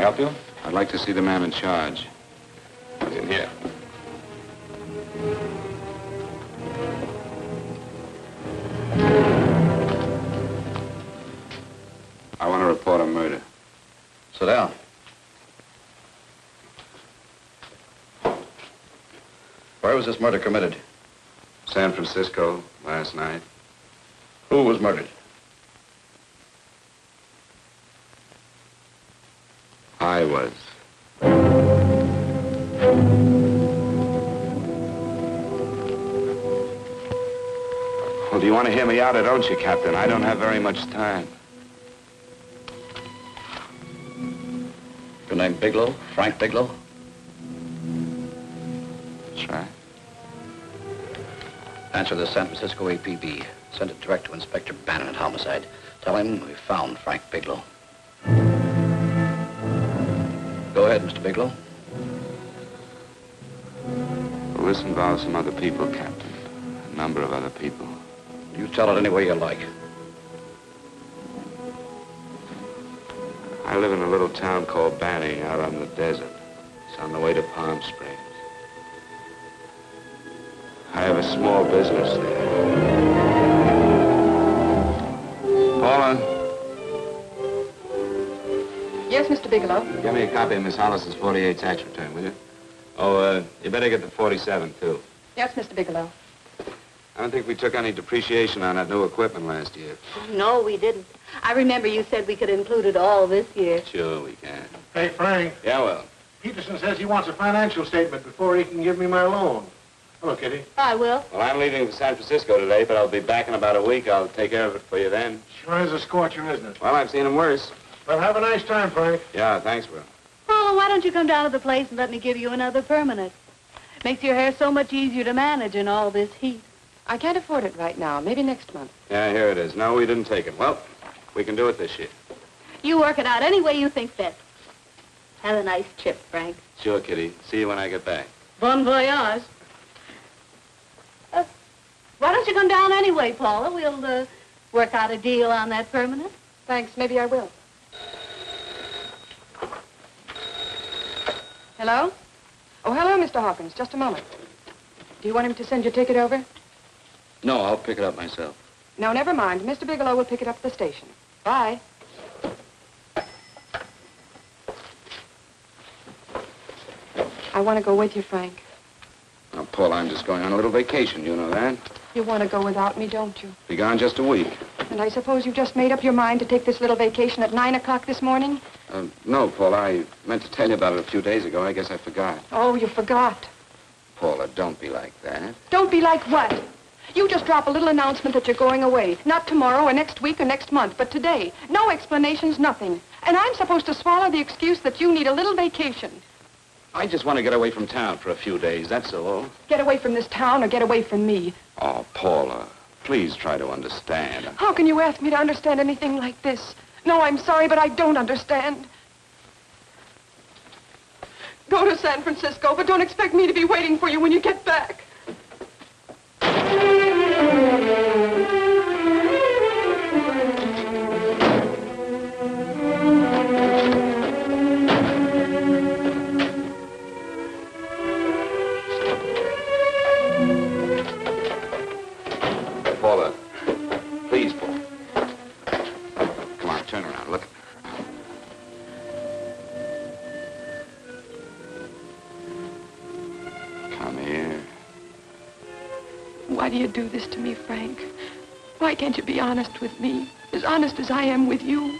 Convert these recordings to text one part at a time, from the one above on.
I help you? I'd like to see the man in charge. He's in here. I want to report a murder. Sit down. Where was this murder committed? San Francisco, last night. Who was murdered? I was. Well, do you want to hear me out or don't you, Captain? I don't have very much time. Your name Bigelow? Frank Bigelow? That's right. Answer the San Francisco APB. Send it direct to Inspector Bannon at Homicide. Tell him we found Frank Bigelow. Go ahead, Mr. Bigelow. Well, this involves some other people, Captain. A number of other people. You tell it any way you like. I live in a little town called Banning out on the desert. It's on the way to Palm Springs. I have a small business there. Paula? Yes, Mr. Bigelow. Give me a copy of Miss Hollis's 48 tax return, will you? Oh, you better get the 47, too. Yes, Mr. Bigelow. I don't think we took any depreciation on that new equipment last year. No, we didn't. I remember you said we could include it all this year. Sure, we can. Hey, Frank. Yeah, well. Peterson says he wants a financial statement before he can give me my loan. Hello, Kitty. I will. Well, I'm leaving for San Francisco today, but I'll be back in about a week. I'll take care of it for you then. Sure is a scorcher, isn't it? Well, I've seen him worse. Well, have a nice time, Frank. Yeah, thanks, Will. Paula, why don't you come down to the place and let me give you another permanent? Makes your hair so much easier to manage in all this heat. I can't afford it right now. Maybe next month. Yeah, here it is. No, we didn't take it. Well, we can do it this year. You work it out any way you think fit. Have a nice trip, Frank. Sure, Kitty. See you when I get back. Bon voyage. Why don't you come down anyway, Paula? We'll work out a deal on that permanent. Thanks. Maybe I will. Hello? Oh, hello, Mr. Hawkins. Just a moment. Do you want him to send your ticket over? No, I'll pick it up myself. No, never mind. Mr. Bigelow will pick it up at the station. Bye. I want to go with you, Frank. Now, Paul, I'm just going on a little vacation. You know that? You want to go without me, don't you? Be gone just a week. And I suppose you just made up your mind to take this little vacation at 9 o'clock this morning? No, Paul, I meant to tell you about it a few days ago. I guess I forgot. Oh, you forgot. Paula, don't be like that. Don't be like what? You just drop a little announcement that you're going away. Not tomorrow or next week or next month, but today. No explanations, nothing. And I'm supposed to swallow the excuse that you need a little vacation. I just want to get away from town for a few days, that's all. Get away from this town or get away from me. Oh, Paula, please try to understand. How can you ask me to understand anything like this? No, I'm sorry, but I don't understand. Go to San Francisco, but don't expect me to be waiting for you when you get back. Paula, please, Paul. Come on, turn around, look. Come here. Why do you do this to me, Frank? Why can't you be honest with me? As honest as I am with you?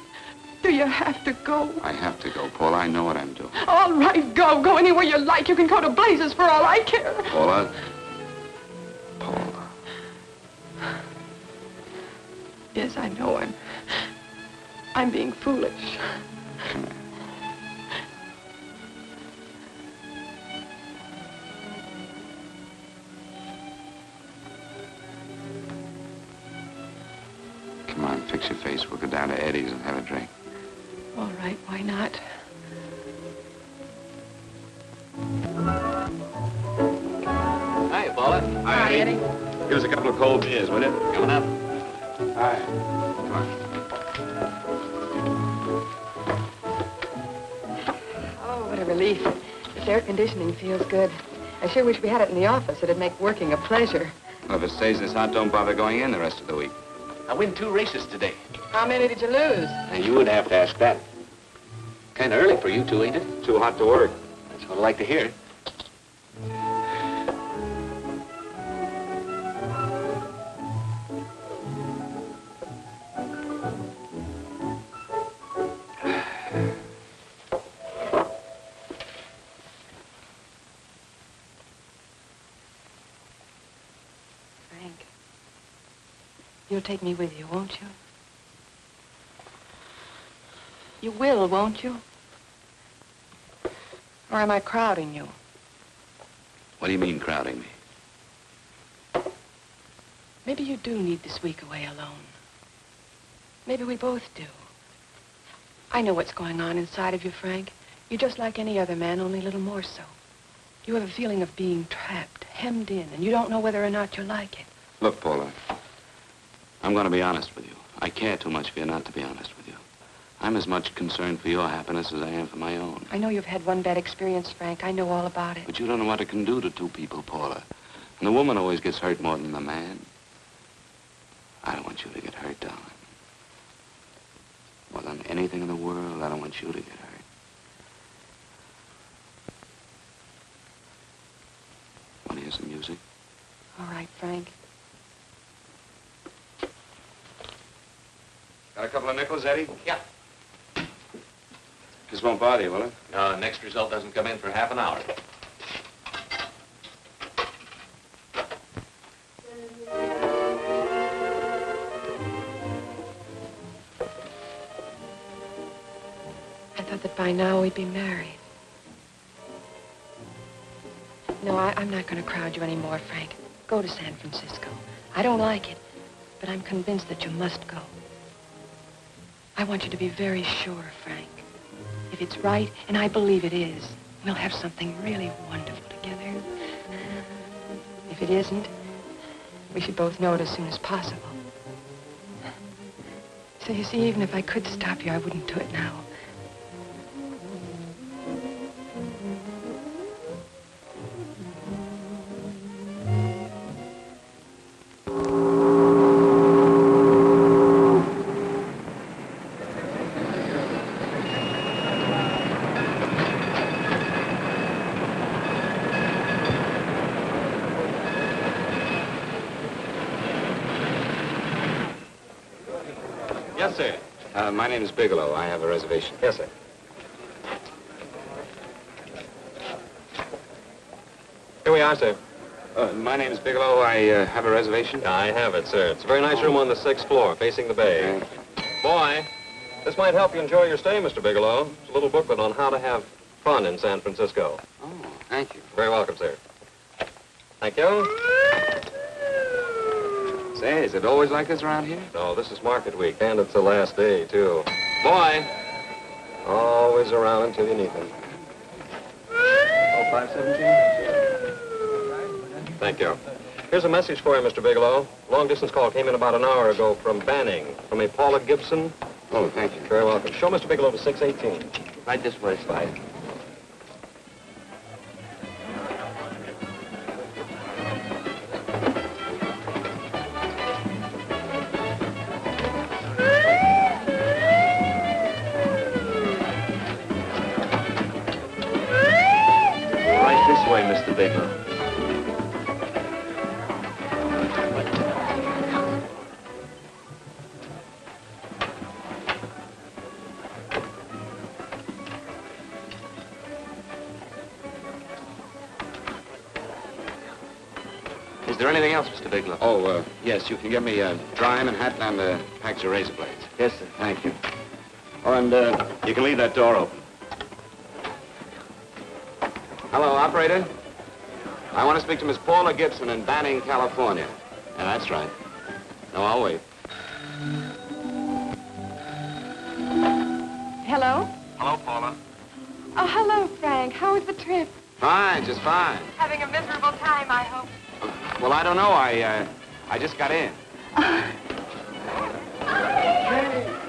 Do you have to go? I have to go, Paula. I know what I'm doing. All right, go. Go anywhere you like. You can go to blazes for all I care. Paula. Paula. Yes, I know. I'm being foolish. Come here. Come on, fix your face. We'll go down to Eddie's and have a drink. All right, why not? Hi, Paula. Hi, Eddie. Give us a couple of cold beers, will you? Coming up. Hi. Come on. relief. This air conditioning feels good. I sure wish we had it in the office. It'd make working a pleasure. Well, if it stays this hot, don't bother going in the rest of the week. I win 2 races today. How many did you lose? Now, you would have to ask that. Kind of early for you two, ain't it? Too hot to work. That's what I like to hear. You'll take me with you, won't you? You will, won't you? Or am I crowding you? What do you mean, crowding me? Maybe you do need this week away alone. Maybe we both do. I know what's going on inside of you, Frank. You're just like any other man, only a little more so. You have a feeling of being trapped, hemmed in, and you don't know whether or not you like it. Look, Paula, I'm going to be honest with you. I care too much for you not to be honest with you. I'm as much concerned for your happiness as I am for my own. I know you've had one bad experience, Frank. I know all about it. But you don't know what it can do to 2 people, Paula. And the woman always gets hurt more than the man. I don't want you to get hurt, darling. More than anything in the world, I don't want you to get hurt. Want to hear some music? All right, Frank. Got a couple of nickels, Eddie? Yeah. This won't bother you, will it? No, next result doesn't come in for half an hour. I thought that by now we'd be married. No, I'm not going to crowd you anymore, Frank. Go to San Francisco. I don't like it, but I'm convinced that you must go. I want you to be very sure, Frank. If it's right, and I believe it is, we'll have something really wonderful together. If it isn't, we should both know it as soon as possible. So you see, even if I could stop you, I wouldn't do it now. Yes, sir. My name is Bigelow. I have a reservation. Yes, sir. Here we are, sir. My name is Bigelow. I have a reservation. I have it, sir. It's a very nice room on the 6th floor, facing the bay. Boy, this might help you enjoy your stay, Mr. Bigelow. It's a little booklet on how to have fun in San Francisco. Oh, thank you. Very welcome, sir. Thank you. Say, is it always like this around here? No, this is market week, and it's the last day, too. Boy, always around until you need them. Oh, 517? Thank you. Here's a message for you, Mr. Bigelow. Long-distance call came in about an hour ago from Banning, from a Paula Gibson. Oh, thank you. Very welcome. Show Mr. Bigelow to 618. Right this way, Slide. Right this way, Mr. Bigelow. Is there anything else, Mr. Bigelow? Oh, yes, you can get me a dry Manhattan and a package of razor blades. Yes, sir. Thank you. Oh, and you can leave that door open. Hello, operator. I want to speak to Miss Paula Gibson in Banning, California. Yeah, that's right. No, I'll wait. Hello? Hello, Paula. Oh, hello, Frank. How was the trip? Fine, just fine. Having a miserable time, I hope. Well, I don't know. I just got in.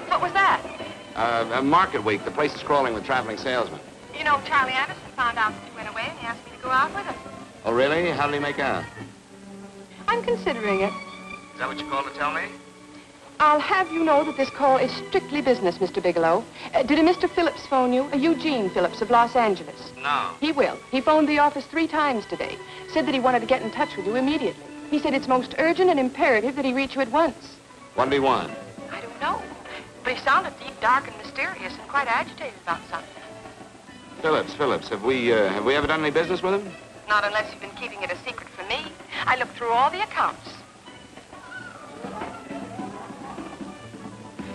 What was that? Market week. The place is crawling with traveling salesmen. You know, Charlie Anderson found out that you went away and he asked me to go out with him. Oh, really? How did he make out? I'm considering it. Is that what you called to tell me? I'll have you know that this call is strictly business, Mr. Bigelow. Did a Mr. Phillips phone you? Eugene Phillips of Los Angeles. No. He will. He phoned the office 3 times today. Said that he wanted to get in touch with you immediately. He said it's most urgent and imperative that he reach you at once. What did he want? I don't know. But he sounded deep, dark, and mysterious and quite agitated about something. Phillips. Have we ever done any business with him? Not unless you've been keeping it a secret from me. I looked through all the accounts.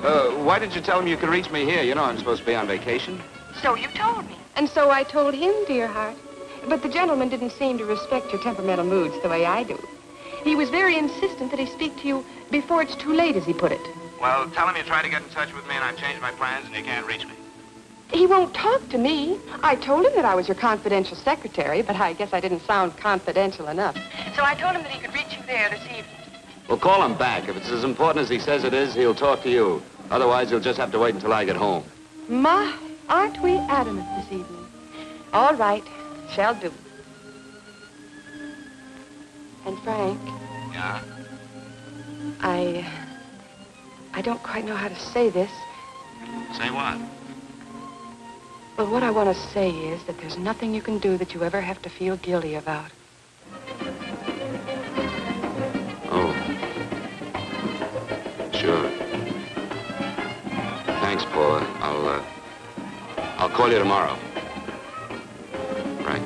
Why didn't you tell him you could reach me here? You know I'm supposed to be on vacation. So you told me. And so I told him, dear heart. But the gentleman didn't seem to respect your temperamental moods the way I do. He was very insistent that he speak to you before it's too late, as he put it. Well, tell him you tried to get in touch with me and I've changed my plans and you can't reach me. He won't talk to me. I told him that I was your confidential secretary, but I guess I didn't sound confidential enough. So I told him that he could reach you there this evening. Well, call him back. If it's as important as he says it is, he'll talk to you. Otherwise, he'll just have to wait until I get home. My, aren't we adamant this evening? All right, shall do. And Frank, Yeah? I don't quite know how to say this. Say what? Well, what I want to say is that there's nothing you can do that you ever have to feel guilty about. Oh. Sure. Thanks, Paula. I'll call you tomorrow. Right.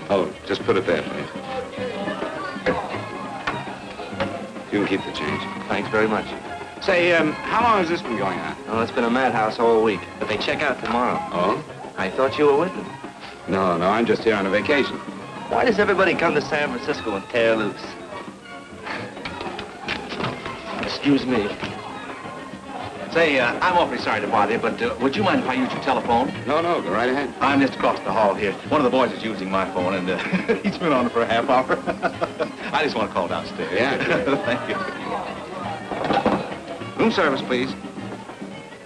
Oh, just put it there, please. You can keep the change. Thanks very much. Say, how long has this been going on? Oh, it's been a madhouse all week, but they check out tomorrow. Oh? I thought you were with them. No, I'm just here on a vacation. Why does everybody come to San Francisco and tear loose? Excuse me. Say, I'm awfully sorry to bother you, but would you mind if I use your telephone? No, go right ahead. I'm just across the hall here. One of the boys is using my phone, and he's been on it for a half hour. I just want to call downstairs. Yeah. Thank you. Room service, please.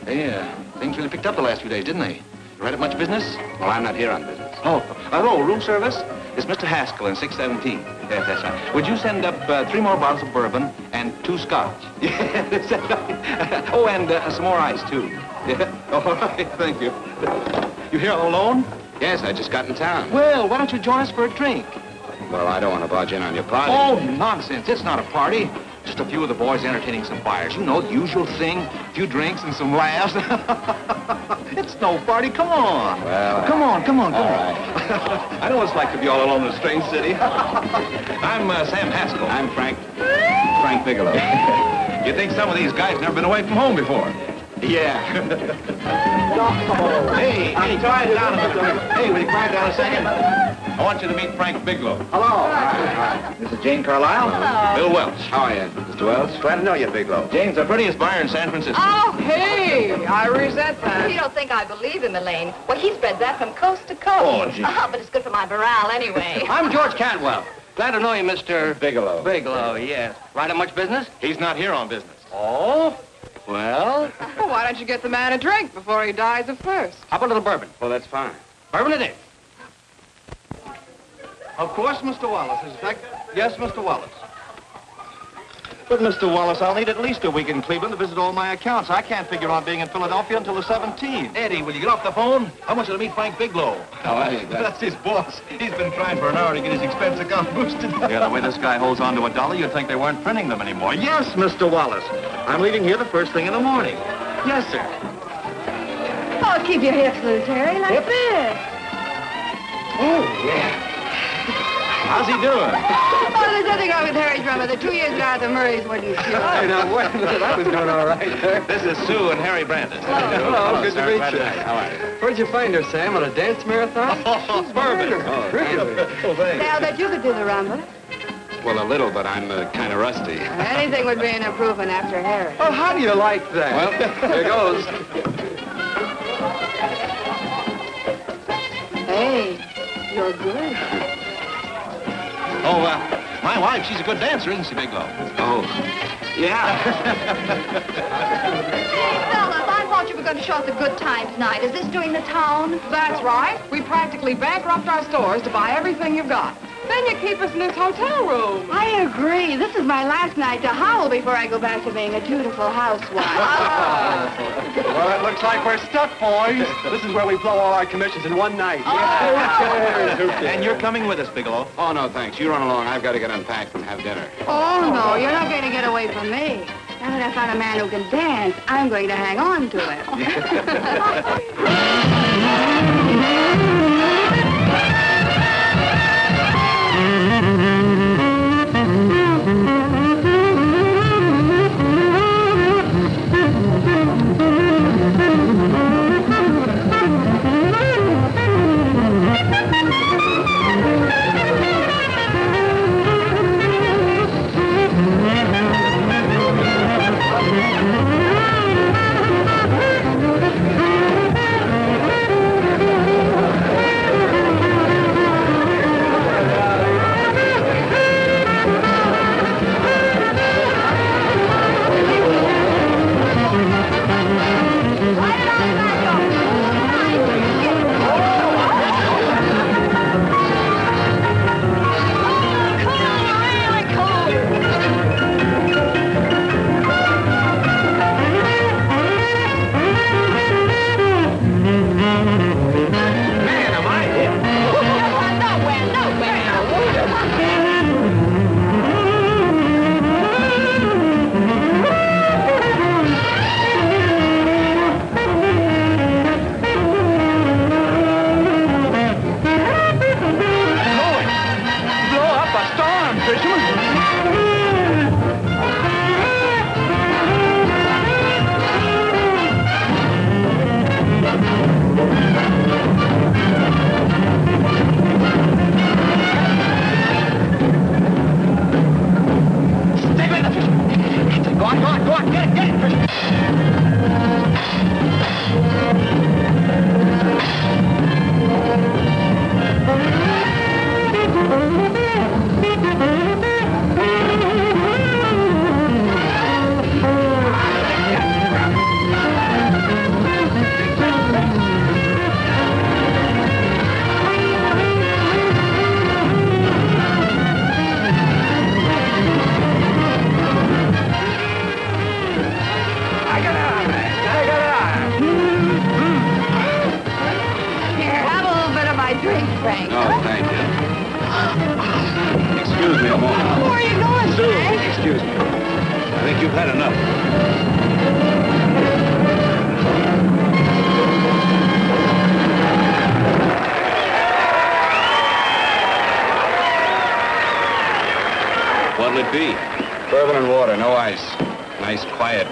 Hey, things really picked up the last few days, didn't they? You right at much business? Well, I'm not here on business. Oh, hello, room service? It's Mr. Haskell in 617. Yes, that's right. Would you send up 3 more bottles of bourbon and 2 scotch? Yeah, that's right. Oh, and some more ice, too. Yeah. All right, thank you. You here all alone? Yes, I just got in town. Well, why don't you join us for a drink? Well, I don't want to barge in on your party. Oh, nonsense. It's not a party. Just a few of the boys entertaining some buyers. You know, the usual thing. A few drinks and some laughs. It's no party. Come on. Well, Come on. All right. I know what it's like to be all alone in a strange city. I'm Sam Haskell. I'm Frank Bigelow. You think some of these guys never been away from home before? Yeah. Hey, quiet down a minute. Hey, will you quiet down a second? I want you to meet Frank Bigelow. Hello. This is Jane Carlisle. Bill Welch. How are you, Mr. Wells? Glad to know you, Bigelow. Jane's the prettiest buyer in San Francisco. Oh, hey, I resent that. You don't think I believe him, Elaine? Well, he's bred that from coast to coast. Oh, gee. But it's good for my morale anyway. I'm George Cantwell. Glad to know you, Mr. Bigelow. Bigelow, yes. Right at much business? He's not here on business. Oh? Well, Well, why don't you get the man a drink before he dies of thirst? how about a little bourbon? Well, that's fine. Bourbon it is. Of course, Mr. Wallace. Yes, Mr. Wallace. But, Mr. Wallace, I'll need at least a week in Cleveland to visit all my accounts. I can't figure on being in Philadelphia until the 17th. Eddie, will you get off the phone? I want you to meet Frank Bigelow. That's his boss. He's been trying for an hour to get his expense account boosted. Yeah, the way this guy holds on to $1, you'd think they weren't printing them anymore. Yes, Mr. Wallace. I'm leaving here the first thing in the morning. Yes, sir. Oh, keep your hips loose, Harry, like this. Oh, yeah. How's he doing? Oh, there's nothing wrong with Harry's drummer. The 2 years ago, the Murrays wouldn't shoot. Hey, now, wait a minute. I was doing all right there. This is Sue and Harry Brandon. Hello, good to meet Glad you. How are you? Where'd you find her, Sam? On a dance marathon? Bourbon. Oh, really? Oh, thanks. Say, I'll bet you could do the rumba. Well, a little, but I'm kind of rusty. Anything would be an improvement after Harry. Oh, how do you like that? Well, here goes. Hey, you're good. Oh, my wife, she's a good dancer, isn't she, Bigelow? Oh, yeah. Fellas, I thought you were going to show us a good time tonight. Is this doing the town? That's right. We practically bankrupt our stores to buy everything you've got. Then you keep us in this hotel room. I agree. This is my last night to howl before I go back to being a dutiful housewife. Well, it looks like we're stuck, boys. This is where we blow all our commissions in one night. And you're coming with us, Bigelow. Oh, no, thanks. You run along. I've got to get unpacked and have dinner. Oh, no, you're not going to get away from me. Now that I found a man who can dance, I'm going to hang on to him.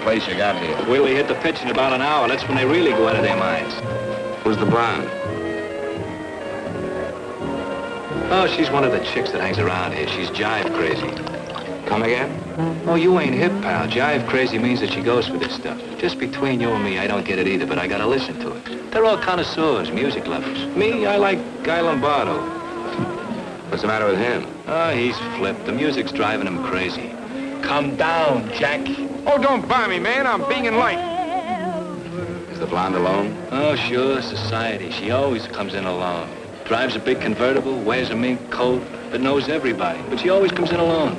Place you got here. Wait till they hit the pitch in about an hour. That's when they really go out of their minds. Who's the blonde? Oh, she's one of the chicks that hangs around here. She's jive crazy. Come again? Oh, you ain't hip, pal. Jive crazy means that she goes for this stuff. Just between you and me, I don't get it either, but I gotta listen to it. They're all connoisseurs, music lovers. Me, I like Guy Lombardo. What's the matter with him? Oh, he's flipped. The music's driving him crazy. Come down, Jack. Oh, don't buy me, man. I'm being in light. Is the blonde alone? Oh, sure, society. She always comes in alone. Drives a big convertible, wears a mink coat, but knows everybody. But she always comes in alone.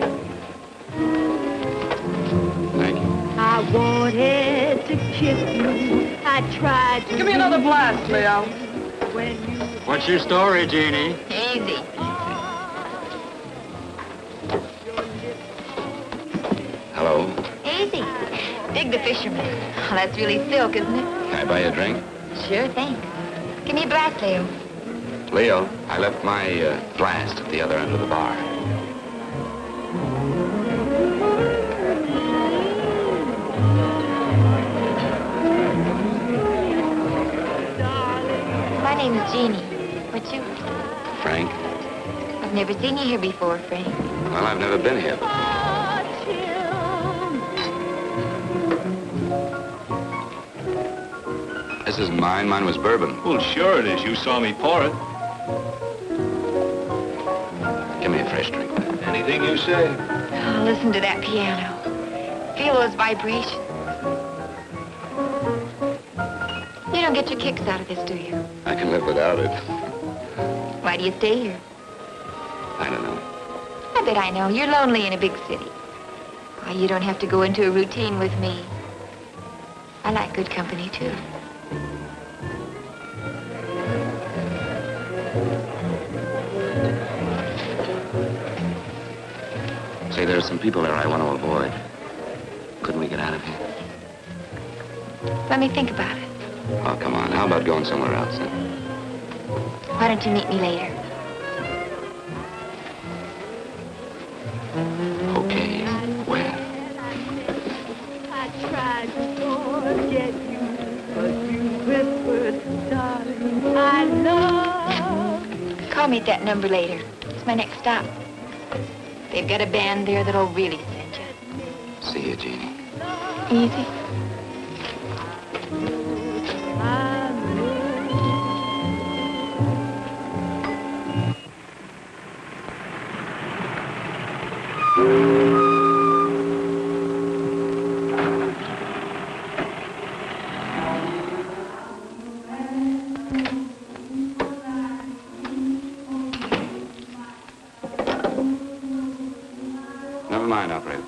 Thank you. I wanted to kiss you. I tried to... Give me another blast, Leo. What's your story, Jeannie? Easy. Hello. Easy. Dig the fisherman. Oh, that's really silk, isn't it? Can I buy you a drink? Sure thing. Give me a blast, Leo. Leo, I left my blast at the other end of the bar. My name is Jeannie. What's yours? Frank? I've never seen you here before, Frank. Well, I've never been here. This isn't mine. Mine was bourbon. Well, sure it is. You saw me pour it. Give me a fresh drink. Anything you say. Oh, listen to that piano. Feel those vibrations. You don't get your kicks out of this, do you? I can live without it. Why do you stay here? I don't know. I bet I know. You're lonely in a big city. Why, you don't have to go into a routine with me. I like good company, too. Say, there are some people there I want to avoid. Couldn't we get out of here? Let me think about it. Oh, come on. How about going somewhere else, then? Why don't you meet me later? Okay. Where? I tried to forget you, but you whispered, darling, I love. Call me at that number later. It's my next stop. They've got a band there that'll really send you. See you, Jeannie. Easy. Never mind, operator.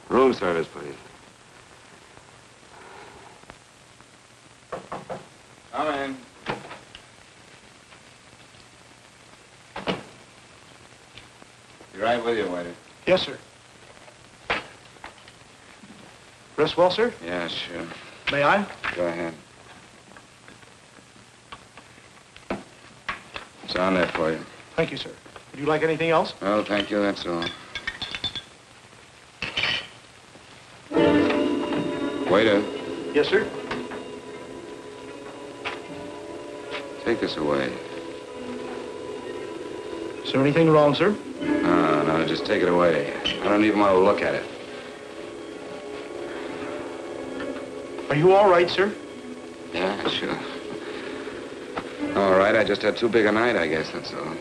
Room service, please. Come in. Be right with you, waiter. Yes, sir. Rest well, sir? Yeah, sure. May I? Go ahead. It's on there for you. Thank you, sir. Would you like anything else? Oh, thank you, that's all. Waiter, Yes, sir. take this away. Is there anything wrong, sir? No, just take it away. I don't even want to look at it. Are you all right, sir? Yeah, sure. All right, I just had too big a night, I guess, that's all.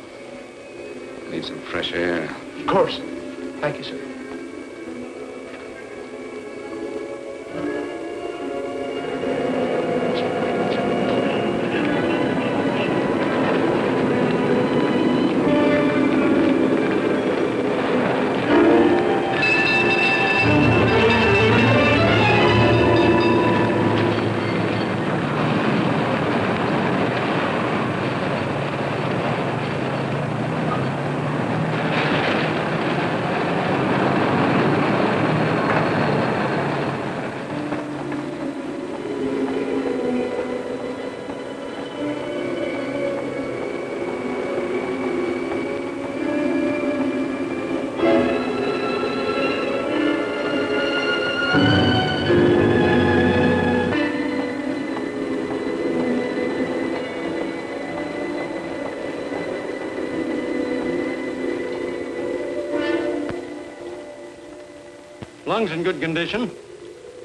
Need some fresh air. Of course. Thank you, sir. Lungs in good condition.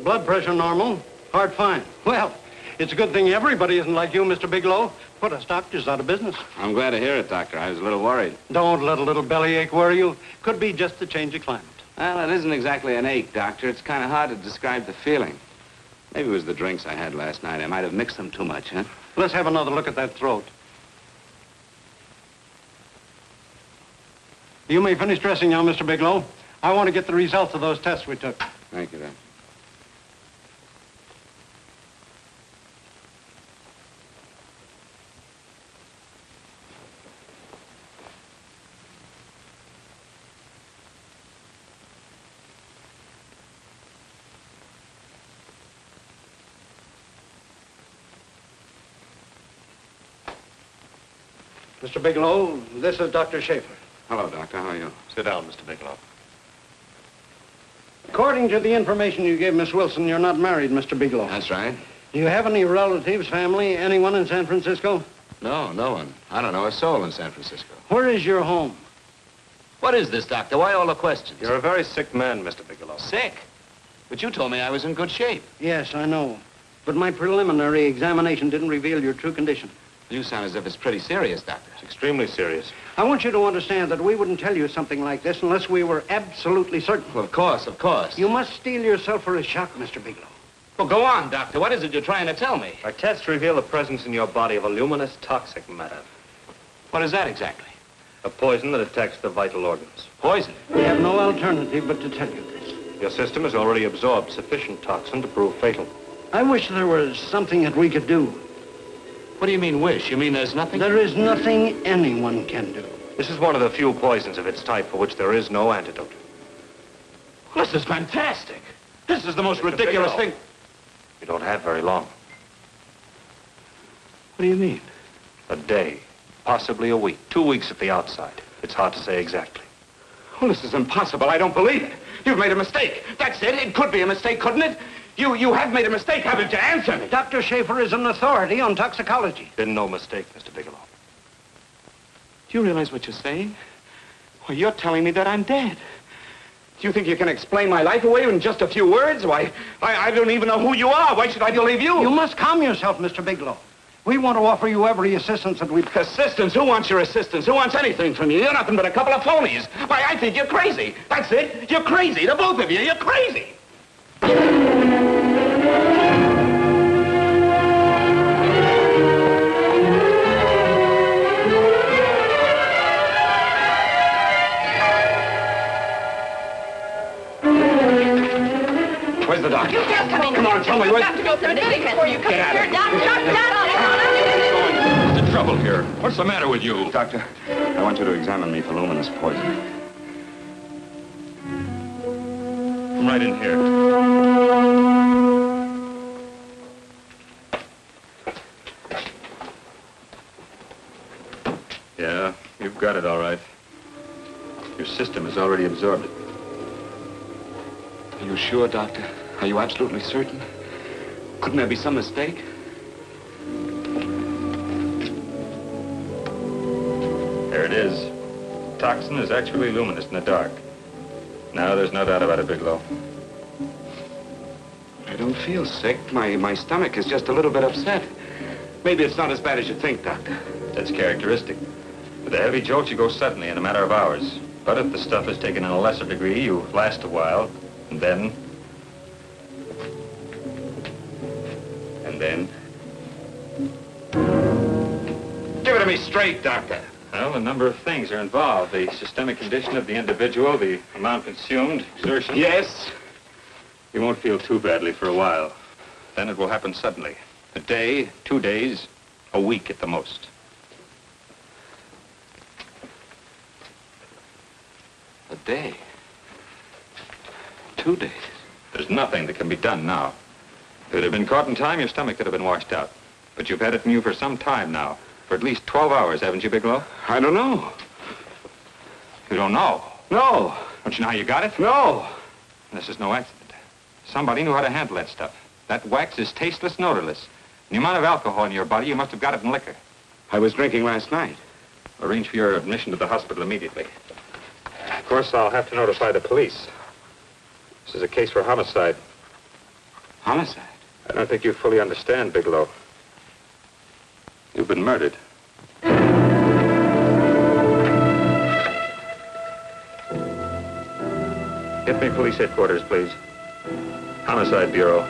Blood pressure normal. Heart fine. Well, it's a good thing everybody isn't like you, Mr. Bigelow. Put us doctors out of business. I'm glad to hear it, Doctor. I was a little worried. Don't let a little bellyache worry you. Could be just the change of climate. Well, it isn't exactly an ache, Doctor. It's kind of hard to describe the feeling. Maybe it was the drinks I had last night. I might have mixed them too much, huh? Let's have another look at that throat. You may finish dressing now, Mr. Bigelow. I want to get the results of those tests we took. Thank you, Doctor. Mr. Bigelow, this is Dr. Schaefer. Hello, Doctor. How are you? Sit down, Mr. Bigelow. According to the information you gave Miss Wilson, you're not married, Mr. Bigelow. That's right. Do you have any relatives, family, anyone in San Francisco? No, no one. I don't know a soul in San Francisco. Where is your home? What is this, Doctor? Why all the questions? You're a very sick man, Mr. Bigelow. Sick? But you told me I was in good shape. Yes, I know. But my preliminary examination didn't reveal your true condition. You sound as if it's pretty serious, Doctor. It's extremely serious. I want you to understand that we wouldn't tell you something like this unless we were absolutely certain. Well, of course, of course. You must steel yourself for a shock, Mr. Bigelow. Well, go on, Doctor. What is it you're trying to tell me? Our tests reveal the presence in your body of a luminous toxic matter. What is that exactly? A poison that attacks the vital organs. Poison? We have no alternative but to tell you this. Your system has already absorbed sufficient toxin to prove fatal. I wish there was something that we could do. What do you mean, wish? You mean there's nothing? There is nothing anyone can do. This is one of the few poisons of its type for which there is no antidote. Well, this is fantastic. This is the most ridiculous thing. You don't have very long. What do you mean? A day, possibly a week, 2 weeks at the outside. It's hard to say exactly. Well, this is impossible. I don't believe it. You've made a mistake. That's it. It could be a mistake, couldn't it? You have made a mistake, haven't you? Answer me. Dr. Schaefer is an authority on toxicology. Been no mistake, Mr. Bigelow. Do you realize what you're saying? Well, you're telling me that I'm dead. Do you think you can explain my life away in just a few words? Why, I don't even know who you are. Why should I believe you? You must calm yourself, Mr. Bigelow. We want to offer you every assistance that we... Assistance? Who wants your assistance? Who wants anything from you? You're nothing but a couple of phonies. Why, I think you're crazy. That's it. You're crazy. The both of you. You're crazy. Where's the doctor? You just come in. Come on, tell me. You've got to go through this before you come Get out here. of Doctor. What's the trouble here? What's the matter with you? Doctor, I want you to examine me for luminous poison. Come right in here. Yeah, you've got it all right. Your system has already absorbed it. Are you sure, Doctor? Are you absolutely certain? Couldn't there be some mistake? There it is. Toxin is actually luminous in the dark. Now there's no doubt about it, Bigelow. I don't feel sick. My stomach is just a little bit upset. Maybe it's not as bad as you think, Doctor. That's characteristic. With a heavy jolt, you go suddenly in a matter of hours. But if the stuff is taken in a lesser degree, you last a while, and then... Give it to me straight, Doctor. Well, a number of things are involved. The systemic condition of the individual, the amount consumed, exertion. Yes? You won't feel too badly for a while. Then it will happen suddenly. A day, 2 days, a week at the most. A day. 2 days. There's nothing that can be done now. If it had been caught in time, your stomach could have been washed out. But you've had it in you for some time now. For at least 12 hours, haven't you, Bigelow? I don't know. You don't know? No. Don't you know how you got it? No. This is no accident. Somebody knew how to handle that stuff. That wax is tasteless and odorless. The amount of alcohol in your body, you must have got it in liquor. I was drinking last night. Arrange for your admission to the hospital immediately. Of course, I'll have to notify the police. This is a case for homicide. Homicide? I don't think you fully understand, Bigelow. You've been murdered. Get me police headquarters, please. Homicide Bureau.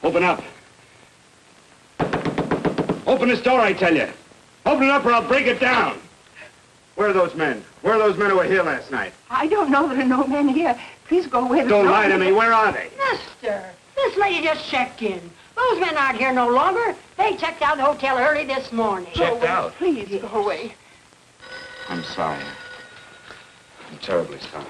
Open up. Open this door, I tell you. Open it up or I'll break it down. Where are those men? Where are those men who were here last night? I don't know. There are no men here. Please go away. Don't lie to me. Where are they? Mister, this lady just checked in. Those men aren't here no longer. They checked out the hotel early this morning. Checked out? Please go away. I'm sorry. I'm terribly sorry.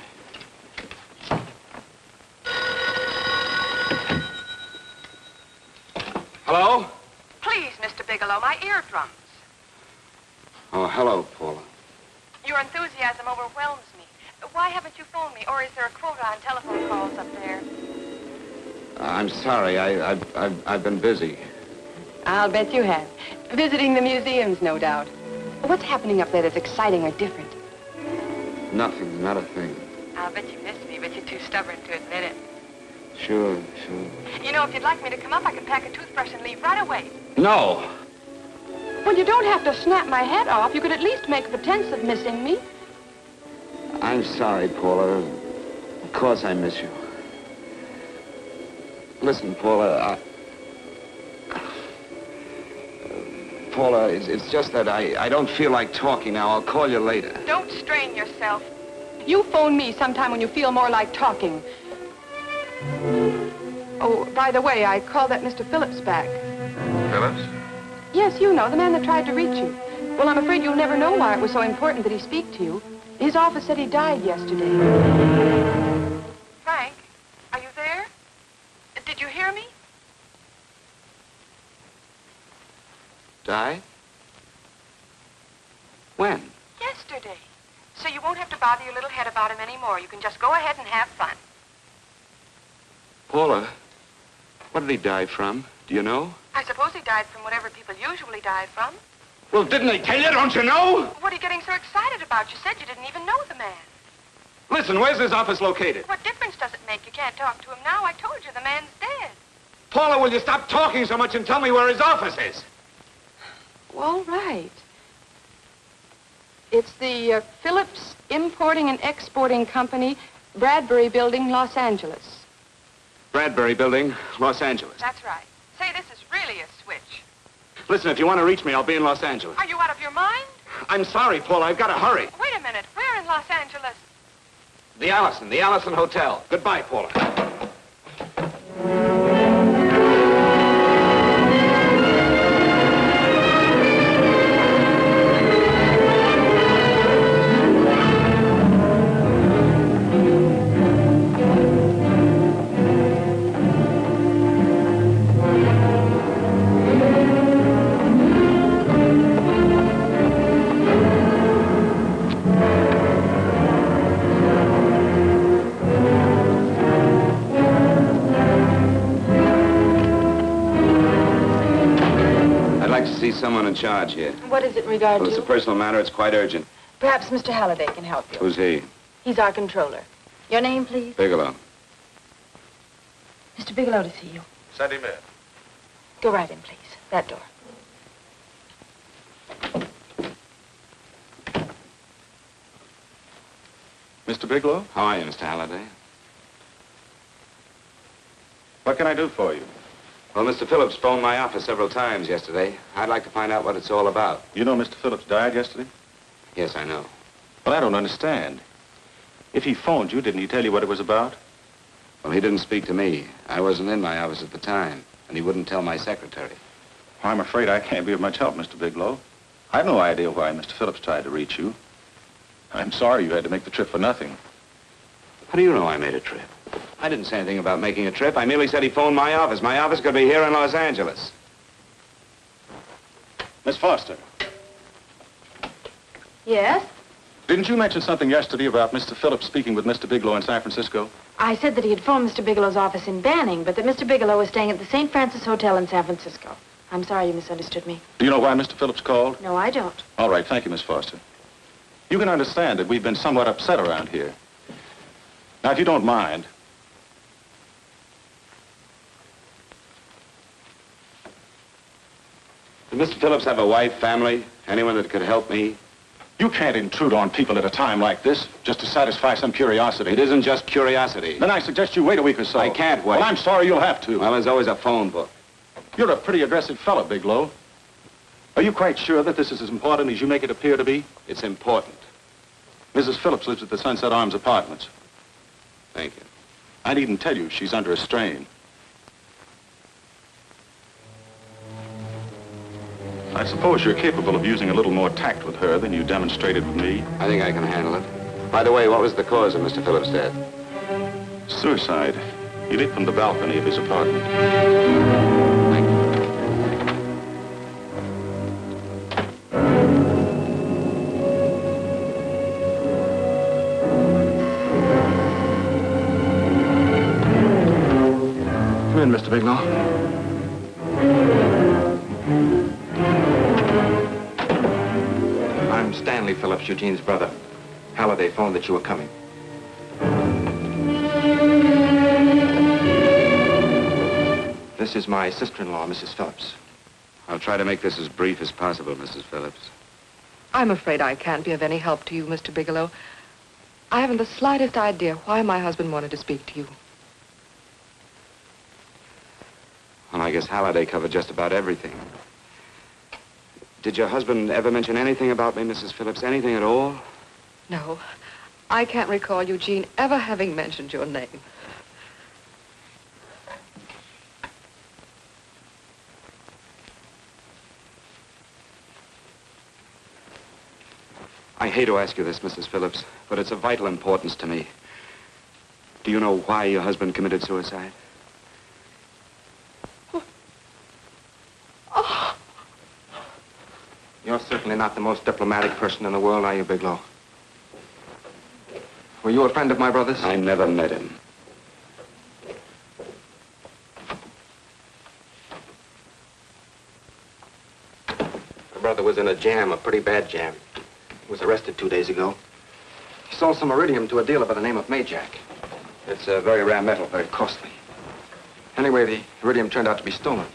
Hello? Please, Mr. Bigelow, my eardrums. Oh, hello, Paula. Your enthusiasm overwhelms me. Why haven't you phoned me, or is there a quota on telephone calls up there? I'm sorry. I've been busy. I'll bet you have. Visiting the museums, no doubt. What's happening up there that's exciting or different? Nothing, not a thing. I'll bet you miss me, but you're too stubborn to admit it. Sure. You know, if you'd like me to come up, I can pack a toothbrush and leave right away. No. Well, you don't have to snap my head off. You could at least make a pretense of missing me. I'm sorry, Paula. Of course I miss you. Listen, Paula, Paula, it's just that I don't feel like talking now. I'll call you later. Don't strain yourself. You phone me sometime when you feel more like talking. Oh, by the way, I called that Mr. Phillips back. Phillips? Yes, you know, the man that tried to reach you. Well, I'm afraid you'll never know why it was so important that he speak to you. His office said he died yesterday. Frank, are you there? Did you hear me? Died? When? Yesterday. So you won't have to bother your little head about him anymore. You can just go ahead and have fun. Paula, what did he die from? Do you know? I suppose he died from whatever people usually die from. Well, didn't they tell you? Don't you know? What are you getting so excited about? You said you didn't even know the man. Listen, where's his office located? What difference does it make? You can't talk to him now. I told you the man's dead. Paula, will you stop talking so much and tell me where his office is? All right. It's the Phillips Importing and Exporting Company, Bradbury Building, Los Angeles. Bradbury Building, Los Angeles. That's right. Say, this is really a switch. Listen, if you want to reach me, I'll be in Los Angeles. Are you out of your mind? I'm sorry, Paula. I've got to hurry. Wait a minute. Where in Los Angeles? The Allison Hotel. Goodbye, Paula. Someone in charge here. What is it in regard Well, it's to? a personal matter. It's quite urgent. Perhaps Mr. Holliday can help you. Who's he? He's our controller. Your name, please? Bigelow. Mr. Bigelow to see you. Send him in. Go right in, please. That door. Mr. Bigelow? How are you, Mr. Holliday? What can I do for you? Well, Mr. Phillips phoned my office several times yesterday. I'd like to find out what it's all about. You know Mr. Phillips died yesterday? Yes, I know. Well, I don't understand. If he phoned you, didn't he tell you what it was about? Well, he didn't speak to me. I wasn't in my office at the time, and he wouldn't tell my secretary. Well, I'm afraid I can't be of much help, Mr. Bigelow. I've no idea why Mr. Phillips tried to reach you. I'm sorry you had to make the trip for nothing. How do you know I made a trip? I didn't say anything about making a trip. I merely said he phoned my office. My office could be here in Los Angeles. Miss Foster, Yes? didn't you mention something yesterday about Mr. Phillips speaking with Mr. Bigelow in San Francisco? I said that he had phoned Mr. Bigelow's office in Banning, but that Mr. Bigelow was staying at the St. Francis Hotel in San Francisco. I'm sorry you misunderstood me. Do you know why Mr. Phillips called? No, I don't. All right, thank you, Miss Foster. You can understand that we've been somewhat upset around here. Now, if you don't mind, Did Mr. Phillips have a wife, family, anyone that could help me? you can't intrude on people at a time like this just to satisfy some curiosity. It isn't just curiosity. Then I suggest you wait a week or so. I can't wait. Well, I'm sorry you'll have to. Well, there's always a phone book. You're a pretty aggressive fellow, Bigelow. Are you quite sure that this is as important as you make it appear to be? It's important. Mrs. Phillips lives at the Sunset Arms Apartments. Thank you. I needn't tell you she's under a strain. I suppose you're capable of using a little more tact with her than you demonstrated with me. I think I can handle it. By the way, what was the cause of Mr. Phillips' death? Suicide. He leaped from the balcony of his apartment. Come in, Mr. Bigelow. I'm Stanley Phillips, Eugene's brother. Holliday phoned that you were coming. This is my sister-in-law, Mrs. Phillips. I'll try to make this as brief as possible, Mrs. Phillips. I'm afraid I can't be of any help to you, Mr. Bigelow. I haven't the slightest idea why my husband wanted to speak to you. guess Holliday covered just about everything. Did your husband ever mention anything about me, Mrs. Phillips? Anything at all? No. I can't recall Eugene ever having mentioned your name. I hate to ask you this, Mrs. Phillips, but it's of vital importance to me. Do you know why your husband committed suicide? Oh. You're certainly not the most diplomatic person in the world, are you, Bigelow? Were you a friend of my brother's? I never met him. My brother was in a jam, a pretty bad jam. He was arrested 2 days ago. He sold some iridium to a dealer by the name of Majak. It's a very rare metal, very costly. Anyway, the iridium turned out to be stolen.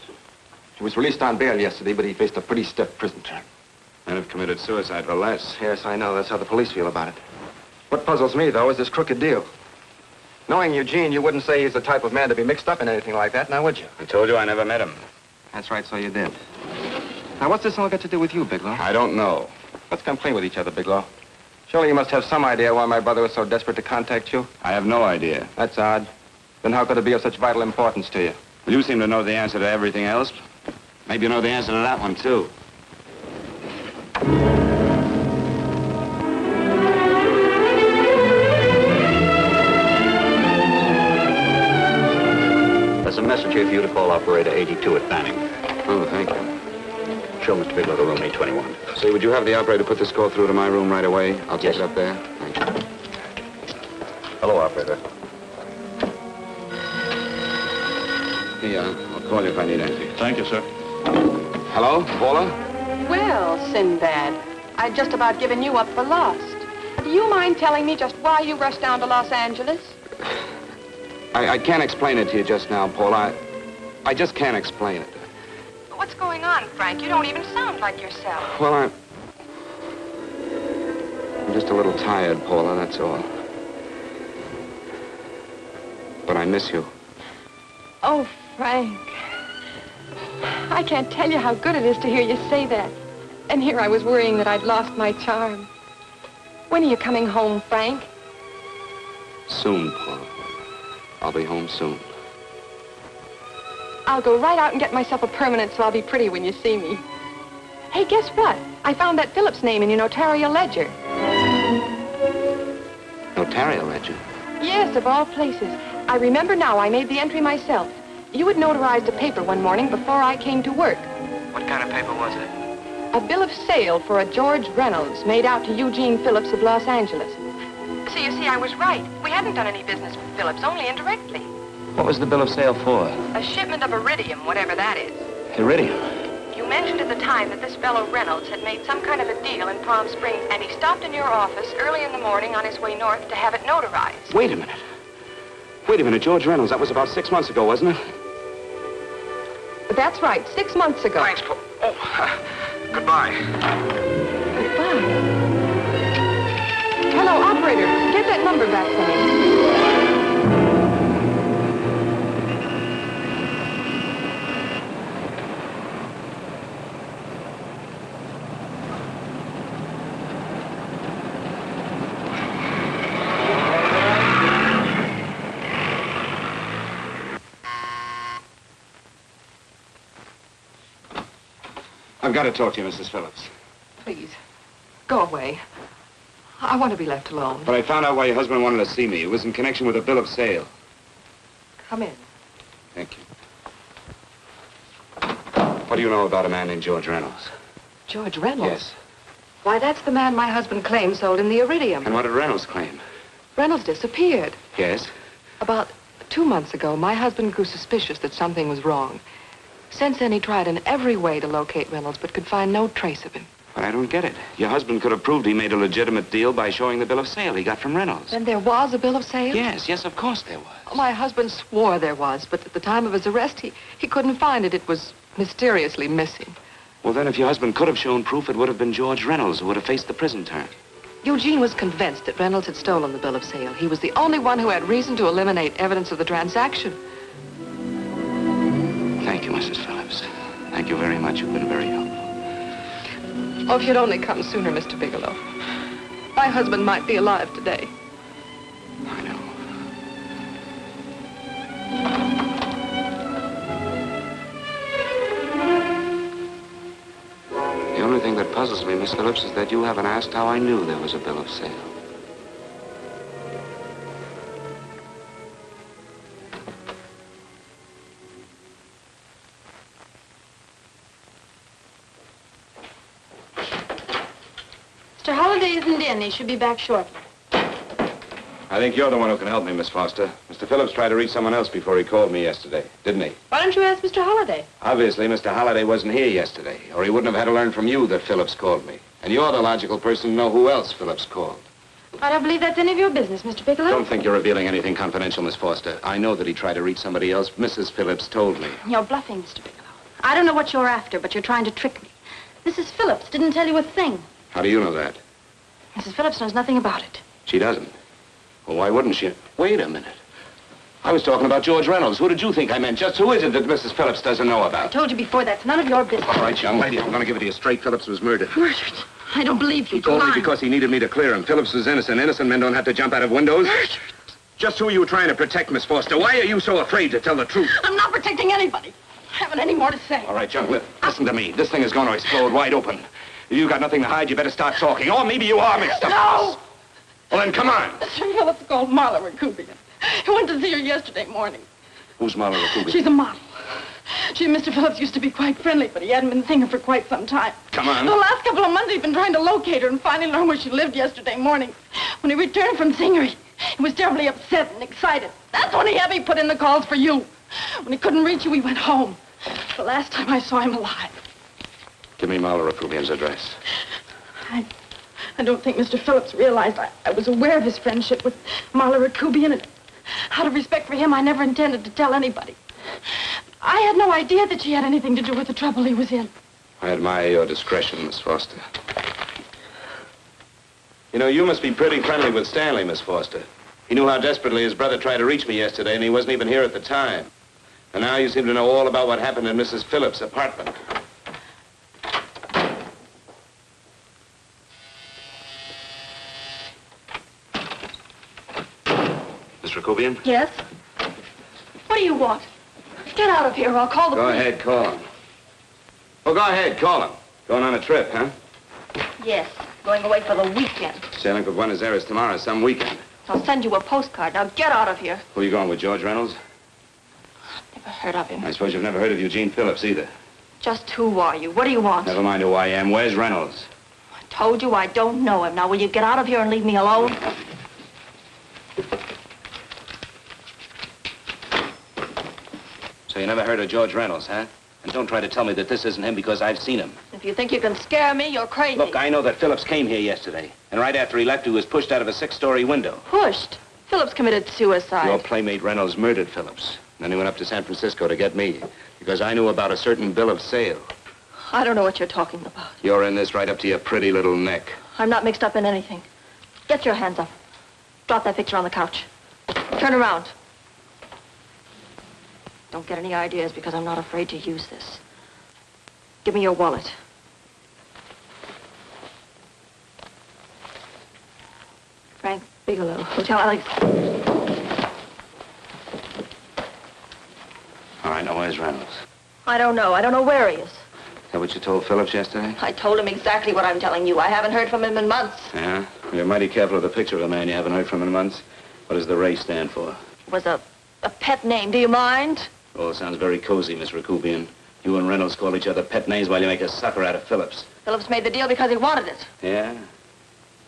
He was released on bail yesterday, but he faced a pretty stiff prison term. Men have committed suicide for less. Yes, I know. That's how the police feel about it. What puzzles me, though, is this crooked deal. Knowing Eugene, you wouldn't say he's the type of man to be mixed up in anything like that, now would you? I told you I never met him. That's right, so you did. Now, what's this all got to do with you, Bigelow? I don't know. Let's come clean with each other, Bigelow. Surely you must have some idea why my brother was so desperate to contact you. I have no idea. That's odd. Then how could it be of such vital importance to you? Well, you seem to know the answer to everything else. Maybe you know the answer to that one, too. There's a message here for you to call operator 82 at Banning. Oh, thank you. Show Mr. Bigelow to room 821. Say, would you have the operator put this call through to my room right away? I'll take it up there. Thank you. Hello, operator. Yeah, I'll call you if I need anything. Thank you, sir. Hello, Paula? Well, Sinbad, I'd just about given you up for lost. Do you mind telling me just why you rushed down to Los Angeles? I can't explain it to you just now, Paula. I just can't explain it. What's going on, Frank? You don't even sound like yourself. Well, I'm just a little tired, Paula, that's all. But I miss you. Oh, Frank. I can't tell you how good it is to hear you say that. And here I was worrying that I'd lost my charm. When are you coming home, Frank? Soon, Paula. I'll be home soon. I'll go right out and get myself a permanent so I'll be pretty when you see me. Hey, guess what? I found that Phillips name in your notarial ledger. Notarial ledger? Yes, of all places. I remember now I made the entry myself. You had notarized a paper one morning before I came to work. What kind of paper was it? A bill of sale for a George Reynolds made out to Eugene Phillips of Los Angeles. So you see, I was right. We hadn't done any business with Phillips, only indirectly. What was the bill of sale for? A shipment of iridium, whatever that is. Iridium? You mentioned at the time that this fellow Reynolds had made some kind of a deal in Palm Springs, and he stopped in your office early in the morning on his way north to have it notarized. Wait a minute. Wait a minute, George Reynolds. That was about 6 months ago, wasn't it? That's right, 6 months ago. Thanks, Paul. Oh, goodbye. Goodbye. Hello, operator. Get that number back for me. I've got to talk to you, Mrs. Phillips. Please, go away. I want to be left alone. But I found out why your husband wanted to see me. It was in connection with a bill of sale. Come in. Thank you. What do you know about a man named George Reynolds? George Reynolds? Yes. Why, that's the man my husband claimed sold him the iridium. And what did Reynolds claim? Reynolds disappeared. Yes? About 2 months ago, my husband grew suspicious that something was wrong. Since then, he tried in every way to locate Reynolds, but could find no trace of him. But I don't get it. Your husband could have proved he made a legitimate deal by showing the bill of sale he got from Reynolds. Then there was a bill of sale? Yes, of course there was. My husband swore there was, but at the time of his arrest, he couldn't find it. It was mysteriously missing. Well, then, if your husband could have shown proof, it would have been George Reynolds who would have faced the prison term. Eugene was convinced that Reynolds had stolen the bill of sale. He was the only one who had reason to eliminate evidence of the transaction. Thank you, Mrs. Thank you very much. You've been very helpful. Oh, if you'd only come sooner, Mr. Bigelow. My husband might be alive today. I know. The only thing that puzzles me, Miss Phillips, is that you haven't asked how I knew there was a bill of sale. Mr. Holliday isn't in. He should be back shortly. I think you're the one who can help me, Miss Foster. Mr. Phillips tried to reach someone else before he called me yesterday, didn't he? Why don't you ask Mr. Holliday? Obviously, Mr. Holliday wasn't here yesterday, or he wouldn't have had to learn from you that Phillips called me. And you're the logical person to know who else Phillips called. I don't believe that's any of your business, Mr. Bigelow. Don't think you're revealing anything confidential, Miss Foster. I know that he tried to reach somebody else. Mrs. Phillips told me. You're bluffing, Mr. Bigelow. I don't know what you're after, but you're trying to trick me. Mrs. Phillips didn't tell you a thing. How do you know that? Mrs. Phillips knows nothing about it. She doesn't. Well, why wouldn't she? Wait a minute. I was talking about George Reynolds. Who did you think I meant? Just who is it that Mrs. Phillips doesn't know I about? told you before, that's none of your business. All right, young lady, I'm going to give it to you straight. Phillips was murdered. Murdered? I don't believe you. He told me Lying. because he needed me to clear him. Phillips was innocent. Innocent men don't have to jump out of windows. Murdered? Just who are you trying to protect, Miss Foster? Why are you so afraid to tell the truth? I'm not protecting anybody. I haven't any more to say. All right, young lady, listen to me. This thing is going to explode wide open. If you've got nothing to hide, you better start talking. Or maybe you are mixed up. No! Well, then come on. Mr. Phillips called Marla Rakubian. He went to see her yesterday morning. Who's Marla Rakubian? She's a model. She and Mr. Phillips used to be quite friendly, but he hadn't been seeing her for quite some time. Come on. The last couple of months, he'd been trying to locate her and finally learned where she lived yesterday morning. When he returned from seeing her, he was terribly upset and excited. That's when he had me put in the calls for you. When he couldn't reach you, he went home. The last time I saw him alive. Give me Marla Rakubian's address. I don't think Mr. Phillips realized I was aware of his friendship with Marla Rakubian, and out of respect for him, I never intended to tell anybody. I had no idea that she had anything to do with the trouble he was in. I admire your discretion, Miss Foster. You know, you must be pretty friendly with Stanley, Miss Foster. He knew how desperately his brother tried to reach me yesterday, and he wasn't even here at the time. And now you seem to know all about what happened in Mrs. Phillips' apartment. Miss Rakubian? Yes? What do you want? Get out of here or I'll call the Go police. ahead, call him. Oh, go ahead, call him. Going on a trip, huh? Yes, going away for the weekend. Sailing for Buenos Aires tomorrow, some weekend. I'll send you a postcard. Now get out of here. Who are you going with, George Reynolds? Never heard of him. I suppose you've never heard of Eugene Phillips either. Just who are you? What do you want? Never mind who I am. Where's Reynolds? I told you I don't know him. Now will you get out of here and leave me alone? So you never heard of George Reynolds, huh? And don't try to tell me that this isn't him because I've seen him. If you think you can scare me, you're crazy. Look, I know that Phillips came here yesterday. And right after he left, he was pushed out of a 6-story window. Pushed? Phillips committed suicide. Your playmate Reynolds murdered Phillips. Then he went up to San Francisco to get me. Because I knew about a certain bill of sale. I don't know what you're talking about. You're in this right up to your pretty little neck. I'm not mixed up in anything. Get your hands up. Drop that picture on the couch. Turn around. Don't get any ideas because I'm not afraid to use this. Give me your wallet. Frank Bigelow, Hotel Alex. All right, now where's Reynolds? I don't know. I don't know where he is. Is that what you told Phillips yesterday? I told him exactly what I'm telling you. I haven't heard from him in months. Yeah? You're mighty careful of the picture of a man you haven't heard from in months. What does the Ray stand for? It was a pet name. Do you mind? Oh, it sounds very cozy, Miss Rakubian. You and Reynolds call each other pet names while you make a sucker out of Phillips. Phillips made the deal because he wanted it. Yeah?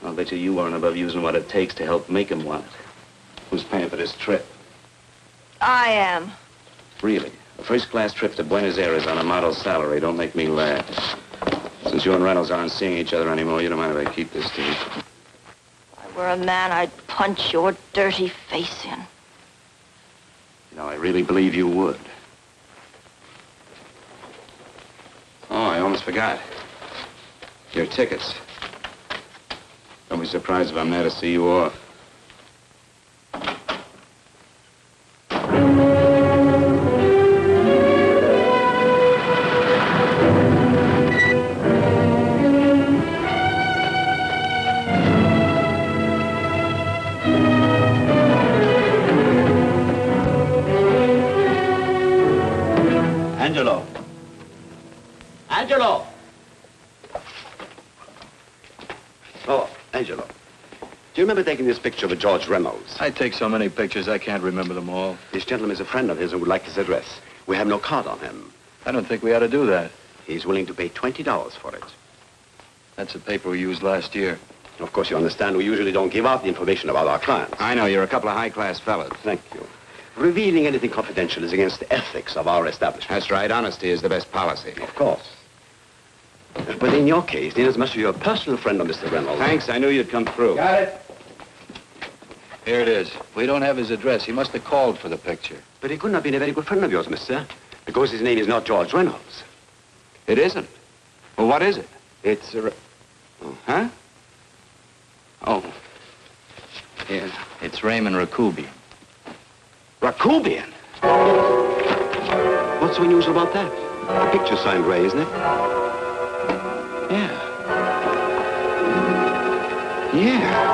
I'll bet you weren't above using what it takes to help make him want it. Who's paying for this trip? I am. Really? A first-class trip to Buenos Aires on a model salary. Don't make me laugh. Since you and Reynolds aren't seeing each other anymore, you don't mind if I keep this to you? If I were a man, I'd punch your dirty face in. You know, I really believe you would. Oh, I almost forgot. Your tickets. Don't be surprised if I'm there to see you off. Angelo. Angelo! Oh, Angelo. Do you remember taking this picture of George Reynolds? I take so many pictures, I can't remember them all. This gentleman is a friend of his and would like his address. We have no card on him. I don't think we ought to do that. He's willing to pay $20 for it. That's the paper we used last year. Of course, you understand, we usually don't give out the information about our clients. I know, you're a couple of high-class fellas. Thank you. Revealing anything confidential is against the ethics of our establishment. That's right. Honesty is the best policy. Of course. But in your case, inasmuch as you're a personal friend of Mr. Reynolds... Thanks. I knew you'd come through. Got it? Here it is. We don't have his address. He must have called for the picture. But he couldn't have been a very good friend of yours, mister, because his name is not George Reynolds. It isn't? Well, what is it? It's a... Huh? Oh. Yeah. It's Raymond Rakubian. Rakubian? What's so unusual about that? The picture's signed Ray, isn't it? Yeah. Yeah.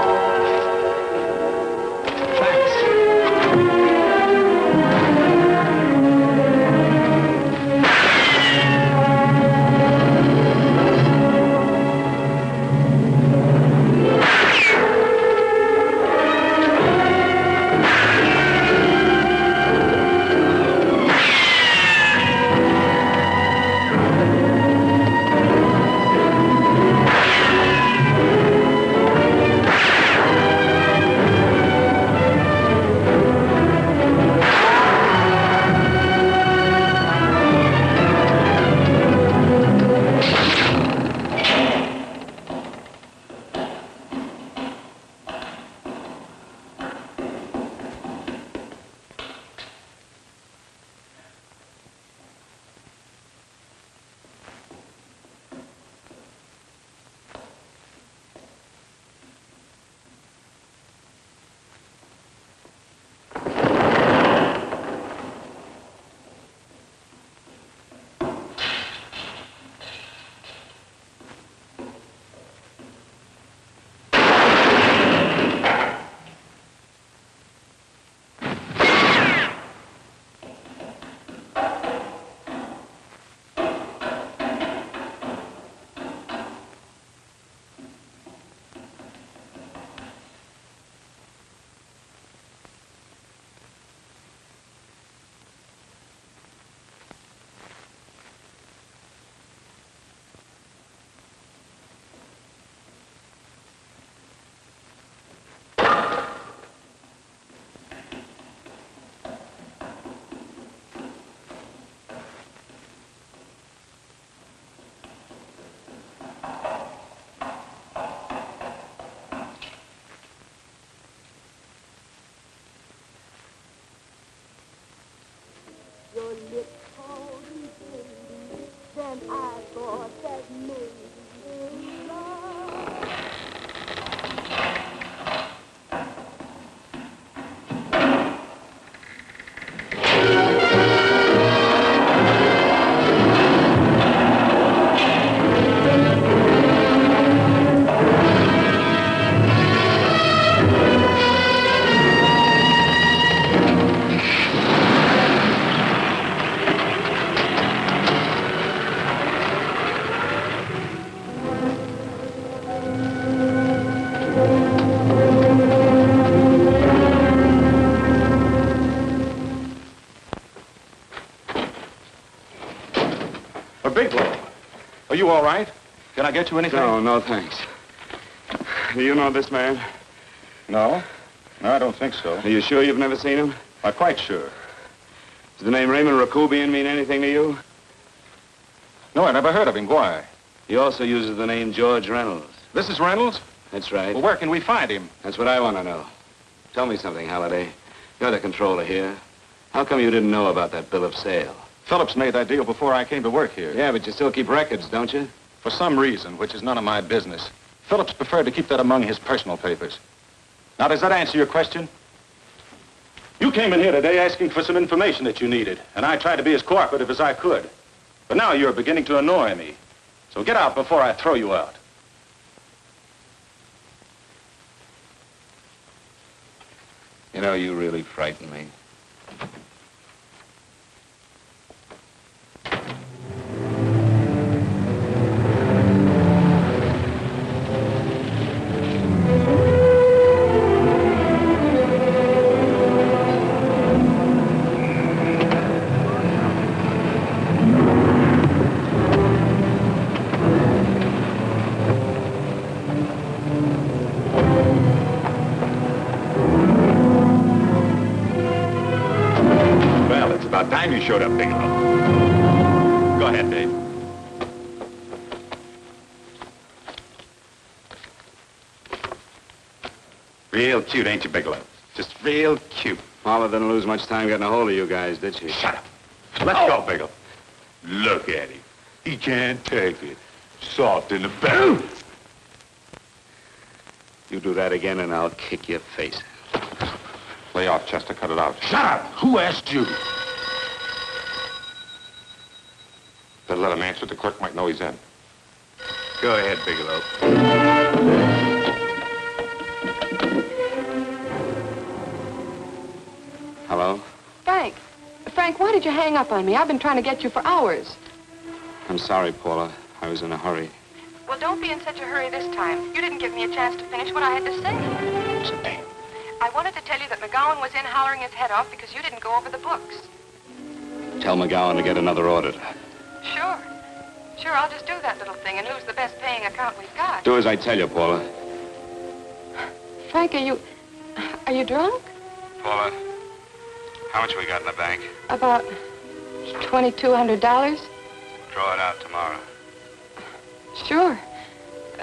Your lips holding baby, then I thought that maybe love. Bigelow, are you all right? Can I get you anything? No, thanks. Do you know this man? No. No, I don't think so. Are you sure you've never seen him? I'm quite sure. Does the name Raymond Rakubian mean anything to you? No, I never heard of him. Why? He also uses the name George Reynolds. This is Reynolds? That's right. Well, where can we find him? That's what I want to know. Tell me something, Holliday. You're the controller here. How come you didn't know about that bill of sale? Phillips made that deal before I came to work here. Yeah, but you still keep records, don't you? For some reason, which is none of my business, Phillips preferred to keep that among his personal papers. Now, does that answer your question? You came in here today asking for some information that you needed, and I tried to be as cooperative as I could. But now you're beginning to annoy me. So get out before I throw you out. You know, you really frighten me. you showed up, Bigelow. Go ahead, Dave. Real cute, ain't you, Bigelow? Just real cute. Paula didn't lose much time getting a hold of you guys, did she? Shut up. Let's go, Bigelow. Look at him. He can't take it. Soft in the belly. You do that again and I'll kick your face. Lay off, Chester. Cut it out. Shut up! Who asked you? Better let him answer. The clerk might know he's in. Go ahead, Bigelow. Hello? Frank. Frank, why did you hang up on me? I've been trying to get you for hours. I'm sorry, Paula. I was in a hurry. Well, don't be in such a hurry this time. You didn't give me a chance to finish what I had to say. What's the name? I wanted to tell you that McGowan was in hollering his head off because you didn't go over the books. Tell McGowan to get another auditor. Sure. Sure, I'll just do that little thing and who's the best paying account we've got. Do as I tell you, Paula. Frank, are you drunk? Paula, how much we got in the bank? About $2,200. Draw it out tomorrow. Sure.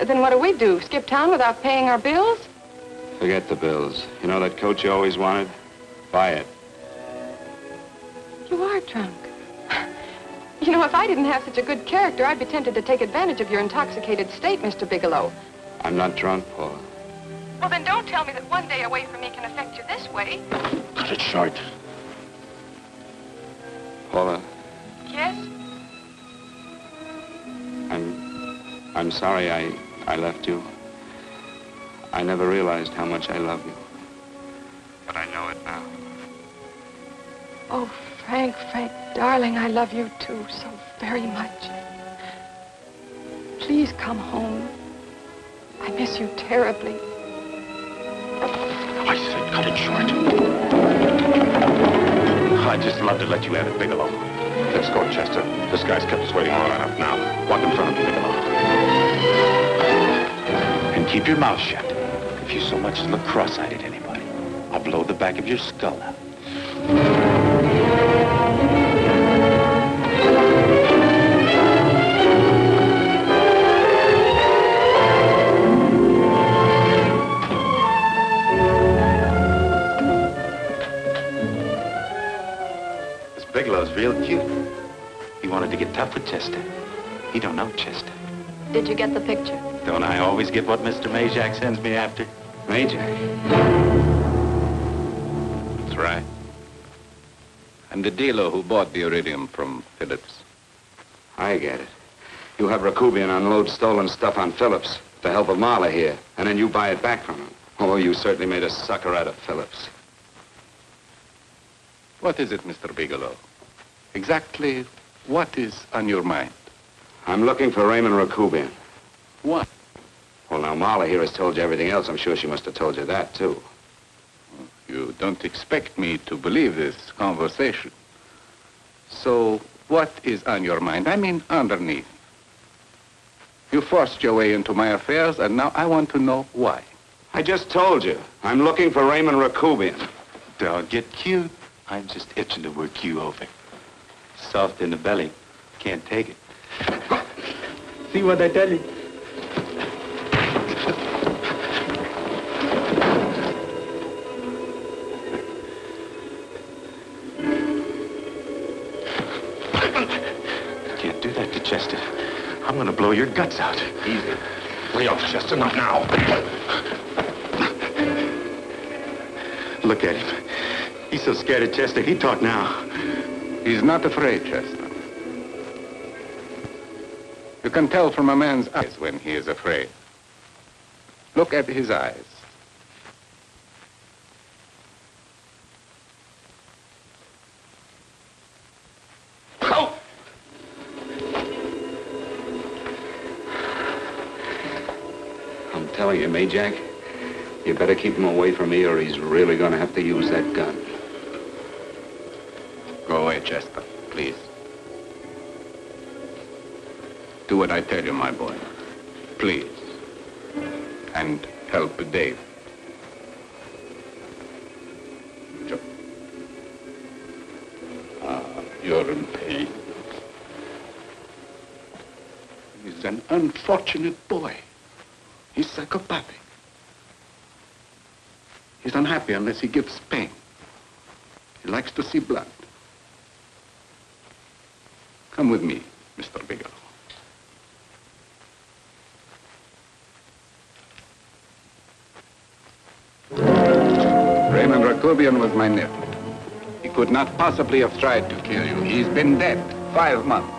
Then what do? Skip town without paying our bills? Forget the bills. You know that coat you always wanted? Buy it. You are drunk. You know, if I didn't have such a good character, I'd be tempted to take advantage of your intoxicated state, Mr. Bigelow. I'm not drunk, Paula. Well, then don't tell me that one day away from me can affect you this way. Cut it short. Paula, Yes? I'm sorry I left you. I never realized how much I love you. But I know it now. Oh, Frank, darling, I love you too so very much. Please come home. I miss you terribly. I said cut it short. I'd just love to let you have it, Bigelow. Let's go, Chester. This guy's kept us waiting long enough now. Walk in front of me, Bigelow. And keep your mouth shut. If you so much as look cross-eyed at anybody, I'll blow the back of your skull out. Bigelow's real cute. He wanted to get tough with Chester. He don't know Chester. Did you get the picture? Don't I always get what Mr. Majak sends me after? Majak? That's right. I'm the dealer who bought the iridium from Phillips. I get it. You have Rakubian unload stolen stuff on Phillips with the help of Marla here, and then you buy it back from him. Oh, you certainly made a sucker out of Phillips. What is it, Mr. Bigelow? Exactly what is on your mind? I'm looking for Raymond Rakubian. What? Well, now, Marla here has told you everything else. I'm sure she must have told you that, too. You don't expect me to believe this conversation. So, what is on your mind? I mean, underneath. You forced your way into my affairs, and now I want to know why. I just told you. I'm looking for Raymond Rakubian. Don't get cute. I'm just itching to work you over. Soft in the belly. Can't take it. See what I tell you? Can't do that to Chester. I'm gonna blow your guts out. Easy. Lay off, Chester, not now. Look at him. He's so scared of Chester, he'd talk now. He's not afraid, Chester. You can tell from a man's eyes when he is afraid. Look at his eyes. Oh! I'm telling you, Majak, you better keep him away from me or he's really going to have to use that gun. Go away, Chester, please. Do what I tell you, my boy. Please. And help Dave. You're He's an unfortunate boy. He's psychopathic. He's unhappy unless he gives pain. He likes to see blood. Come with me, Mr. Bigelow. Raymond Rakubian was my nephew. He could not possibly have tried to kill you. He's been dead 5 months.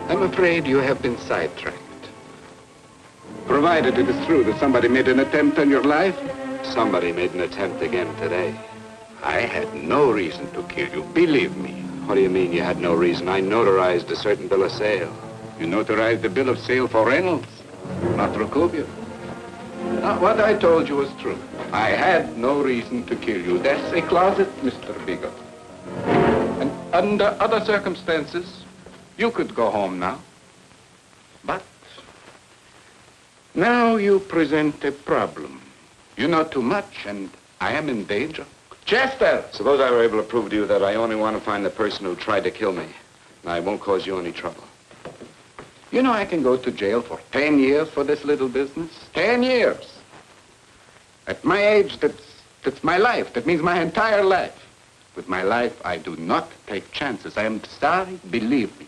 I'm afraid you have been sidetracked. Provided it is true that somebody made an attempt on your life. Somebody made an attempt again today. I had no reason to kill you, believe me. What do you mean you had no reason? I notarized a certain bill of sale. You notarized the bill of sale for Reynolds, not Rakubian. Now, what I told you was true. I had no reason to kill you. That's a closet, Mr. Bigelow. And under other circumstances, you could go home now. But now you present a problem. You know too much, and I am in danger. Chester! Suppose I were able to prove to you that I only want to find the person who tried to kill me. And I won't cause you any trouble. You know I can go to jail for 10 years for this little business. 10 years. At my age, that's my life. That means my entire life. With my life, I do not take chances. I am sorry, believe me.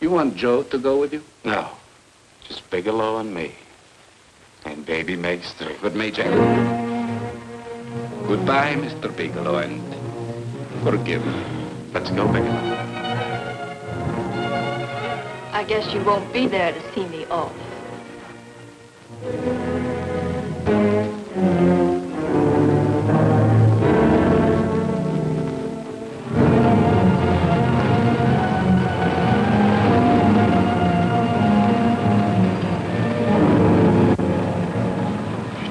You want Joe to go with you? No. Just Bigelow and me. And baby makes 3. But Majak. Goodbye, Mr. Bigelow, and forgive me. Let's go, Bigelow. I guess you won't be there to see me off.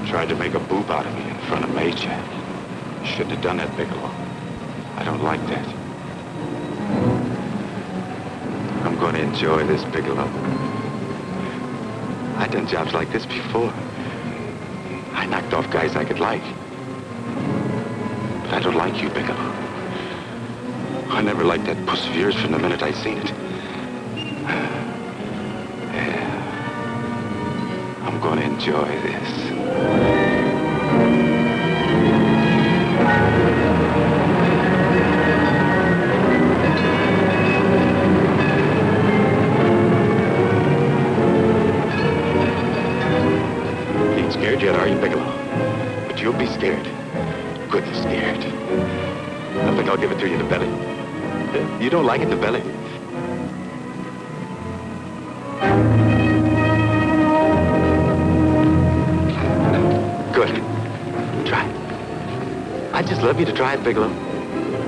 Tried to make a boob out of me in front of Majak. Shouldn't have done that, Bigelow. I don't like that. I'm going to enjoy this, Bigelow. I've done jobs like this before. I knocked off guys I could like. But I don't like you, Bigelow. I never liked that puss of yours from the minute I seen it. Yeah. I'm going to enjoy this. Scared yet, are you, Bigelow? But you'll be scared. Good and scared. I think I'll give it to you in the belly. You don't like it in the belly? Good. Try it. I'd just love you to try it, Bigelow.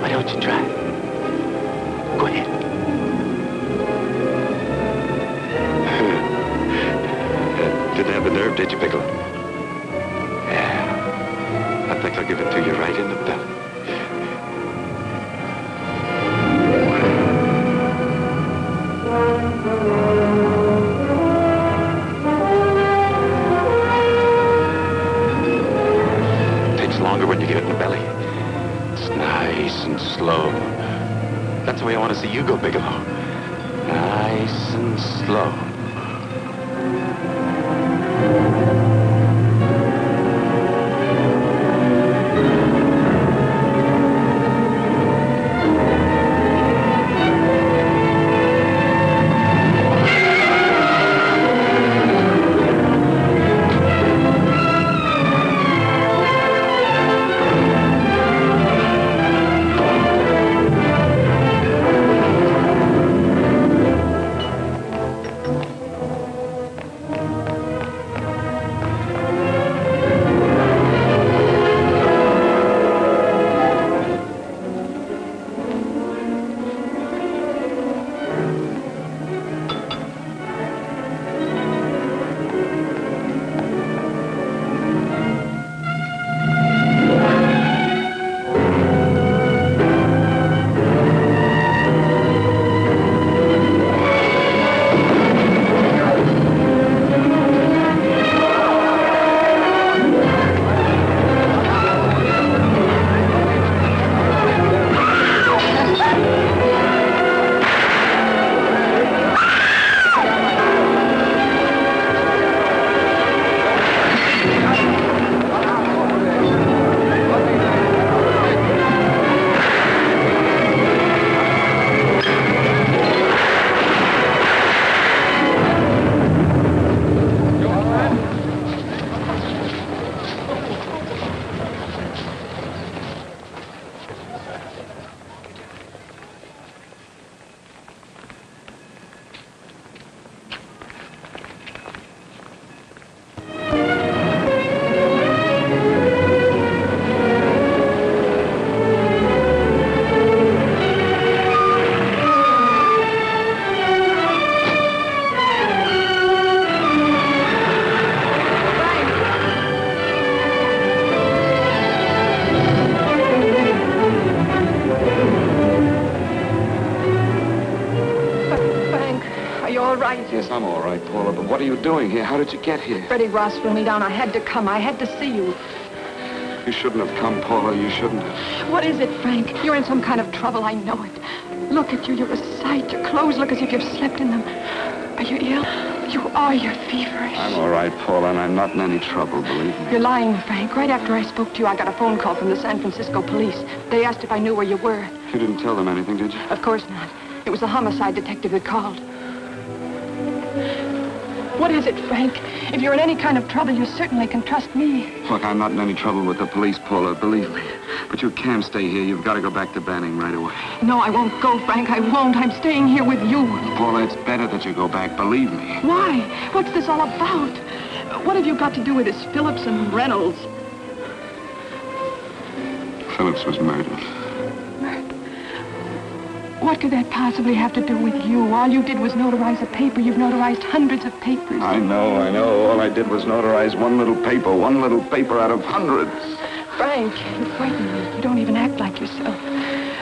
Why don't you try it? Go ahead. Didn't have the nerve, did you, Bigelow? I think I'll give it to you right in the belly. It takes longer when you get it in the belly. It's nice and slow. That's the way I want to see you go, Bigelow. Nice and slow. Yes, I'm all right, Paula, but what are you doing here? How did you get here? Freddie Ross threw me down. I had to come. I had to see you. You shouldn't have come, Paula. You shouldn't have. What is it, Frank? You're in some kind of trouble. I know it. Look at you. You're a sight. Your clothes look as if you've slept in them. Are you ill? You are. You're feverish. I'm all right, Paula, and I'm not in any trouble, believe me. You're lying, Frank. Right after I spoke to you, I got a phone call from the San Francisco police. They asked if I knew where you were. You didn't tell them anything, did you? Of course not. It was the homicide detective that called. What is it, Frank? If you're in any kind of trouble, you certainly can trust me. Look, I'm not in any trouble with the police, Paula, believe me. But you can't stay here. You've got to go back to Banning right away. No, I won't go, Frank. I won't. I'm staying here with you. Paula, it's better that you go back, believe me. Why? What's this all about? What have you got to do with this Phillips and Reynolds? Phillips was murdered. What could that possibly have to do with you? All you did was notarize a paper. You've notarized hundreds of papers. I know. All I did was notarize one little paper out of hundreds. Frank, you frighten me. You don't even act like yourself.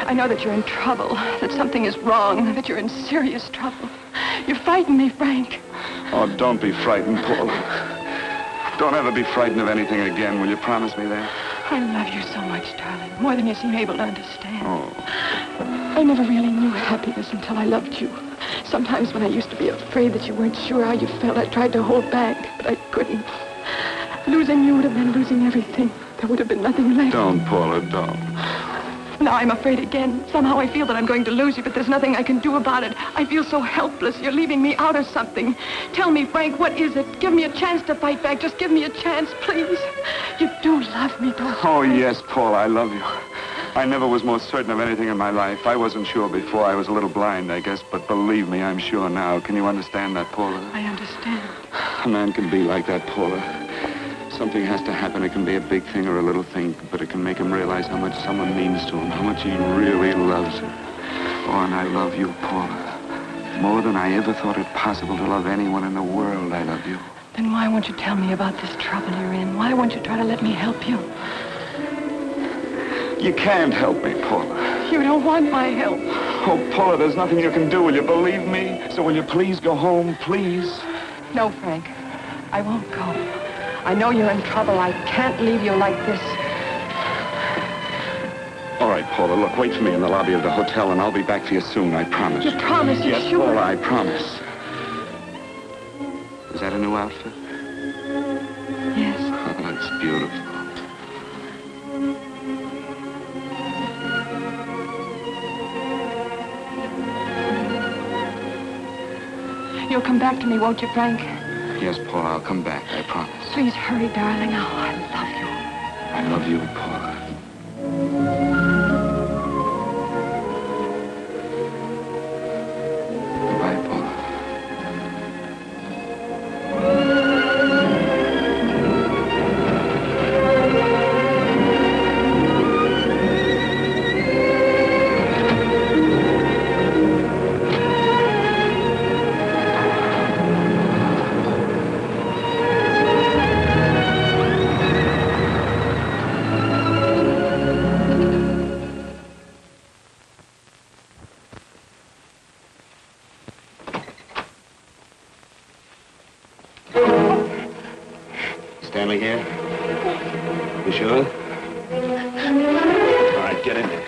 I know that you're in trouble, that something is wrong, that you're in serious trouble. You frighten me, Frank. Oh, don't be frightened, Paula. Don't ever be frightened of anything again. Will you promise me that? I love you so much, darling, more than you seem able to understand. Oh. I never really knew happiness until I loved you. Sometimes when I used to be afraid that you weren't sure how you felt, I tried to hold back, but I couldn't. Losing you would have been losing everything. There would have been nothing left. Don't, Paula, don't. Now I'm afraid again. Somehow I feel that I'm going to lose you, but there's nothing I can do about it. I feel so helpless. You're leaving me out of something. Tell me, Frank, what is it? Give me a chance to fight back. Just give me a chance, please. You do love me, don't you? Oh, yes, Paula, I love you. I never was more certain of anything in my life. I wasn't sure before. I was a little blind, I guess, but believe me, I'm sure now. Can you understand that, Paula? I understand. A man can be like that, Paula. Something has to happen. It can be a big thing or a little thing, but it can make him realize how much someone means to him, how much he really loves her. Oh, and I love you, Paula. More than I ever thought it possible to love anyone in the world, I love you. Then why won't you tell me about this trouble you're in? Why won't you try to let me help you? You can't help me, Paula. You don't want my help. Oh, Paula, there's nothing you can do. Will you believe me? So will you please go home, please? No, Frank. I won't go. I know you're in trouble. I can't leave you like this. All right, Paula, look, wait for me in the lobby of the hotel, and I'll be back for you soon, I promise. You promise? You're yes, sure? Paula, I promise. Is that a new outfit? Yes. Oh, that's beautiful. You'll come back to me, won't you, Frank? Yes, Paula, I'll come back, I promise. Please hurry, darling. Oh, I love you. I love you, Paula. Goodbye, Paula. Stanley here? You sure? All right, get in there.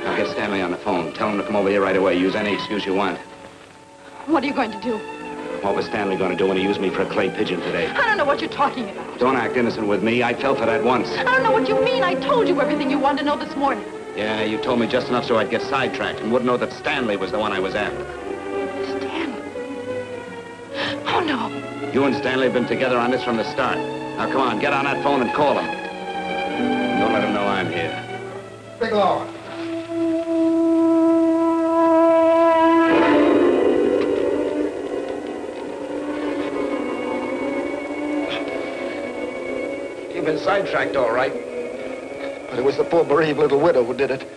Now get Stanley on the phone. Tell him to come over here right away. Use any excuse you want. What are you going to do? What was Stanley going to do when he used me for a clay pigeon today? I don't know what you're talking about. Don't act innocent with me. I fell for that once. I don't know what you mean. I told you everything you wanted to know this morning. Yeah, you told me just enough so I'd get sidetracked and wouldn't know that Stanley was the one I was after. Stanley? Oh, no. You and Stanley have been together on this from the start. Now, come on, get on that phone and call him. Don't let him know I'm here. Bigelow. You've been sidetracked, all right. But it was the poor bereaved little widow who did it.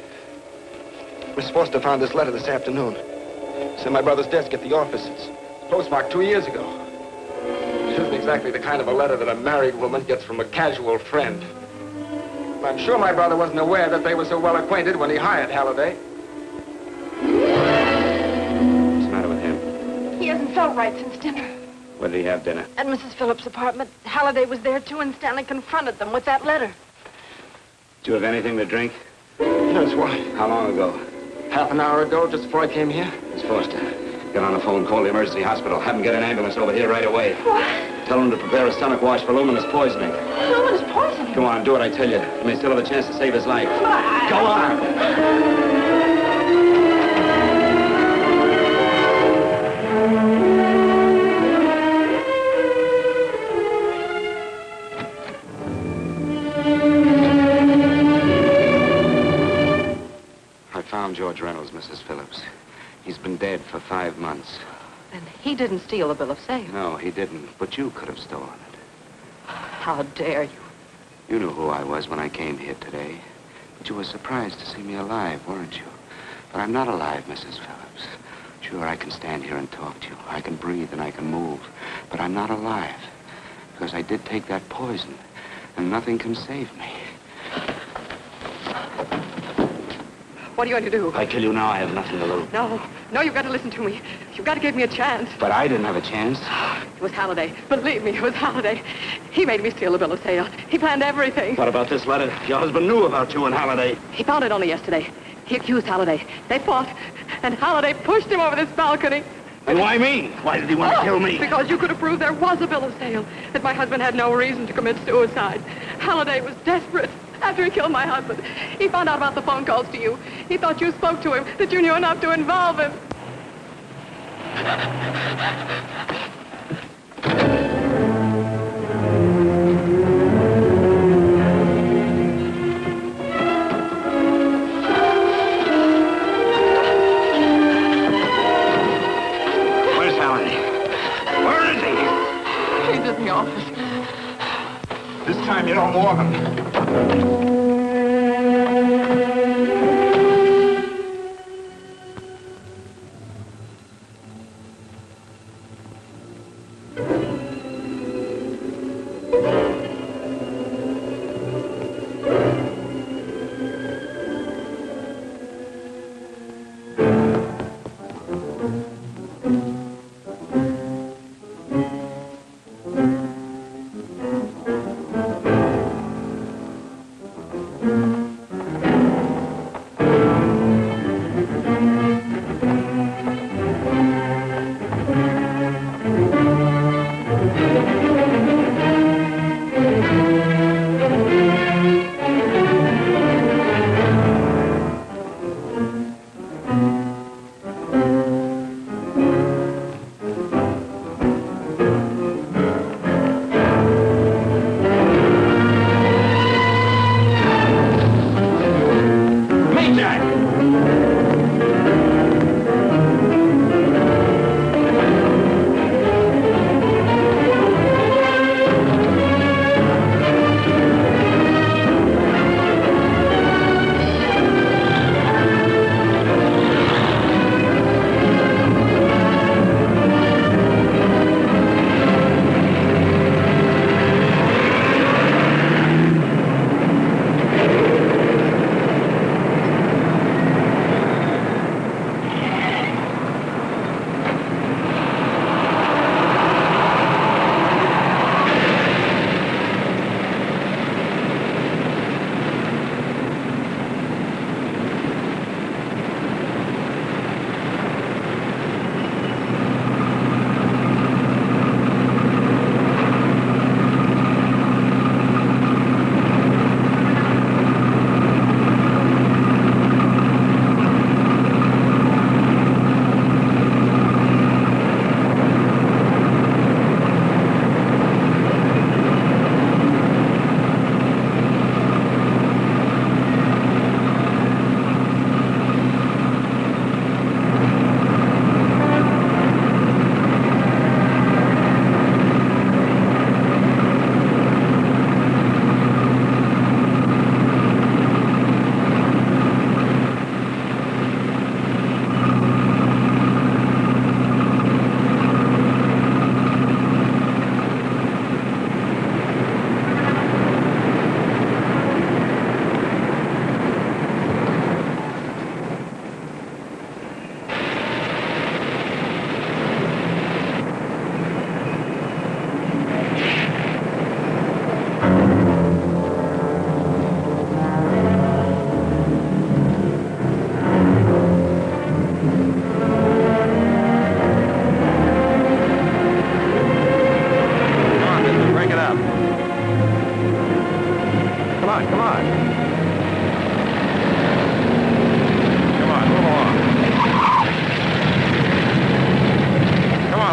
We're supposed to have found this letter this afternoon. It's in my brother's desk at the office. It's postmarked 2 years ago. It isn't exactly the kind of a letter that a married woman gets from a casual friend. But I'm sure my brother wasn't aware that they were so well acquainted when he hired Holliday. What's the matter with him? He has out right since dinner. Where did he have dinner? At Mrs. Phillips' apartment. Halliday was there, too, and Stanley confronted them with that letter. Did you have anything to drink? Yes, why? How long ago? Half an hour ago, just before I came here. Miss Foster, get on the phone, call the emergency hospital. Have them get an ambulance over here right away. What? Tell them to prepare a stomach wash for luminous poisoning. Luminous poisoning? Come on, do it, I tell you. You may still have a chance to save his life. Go on! I found George Reynolds, Mrs. Phillips. He's been dead for 5 months. Then he didn't steal the bill of sale. No, he didn't. But you could have stolen it. How dare you? You knew who I was when I came here today. But you were surprised to see me alive, weren't you? But I'm not alive, Mrs. Phillips. Sure, I can stand here and talk to you. I can breathe and I can move. But I'm not alive. Because I did take that poison. And nothing can save me. What are you going to do? If I kill you now, I have nothing to lose. No, you've got to listen to me. You've got to give me a chance. But I didn't have a chance. It was Halliday. Believe me, it was Halliday. He made me steal the bill of sale. He planned everything. What about this letter? Your husband knew about you and Holliday. He found it only yesterday. He accused Halliday. They fought, and Halliday pushed him over this balcony. And why me? Why did he want to kill me? Because you could have proved there was a bill of sale, that my husband had no reason to commit suicide. Halliday was desperate. After he killed my husband, he found out about the phone calls to you. He thought you spoke to him, that you knew enough to involve him. Where's Halliday? Where is he? He's in the office. This time you don't warn him.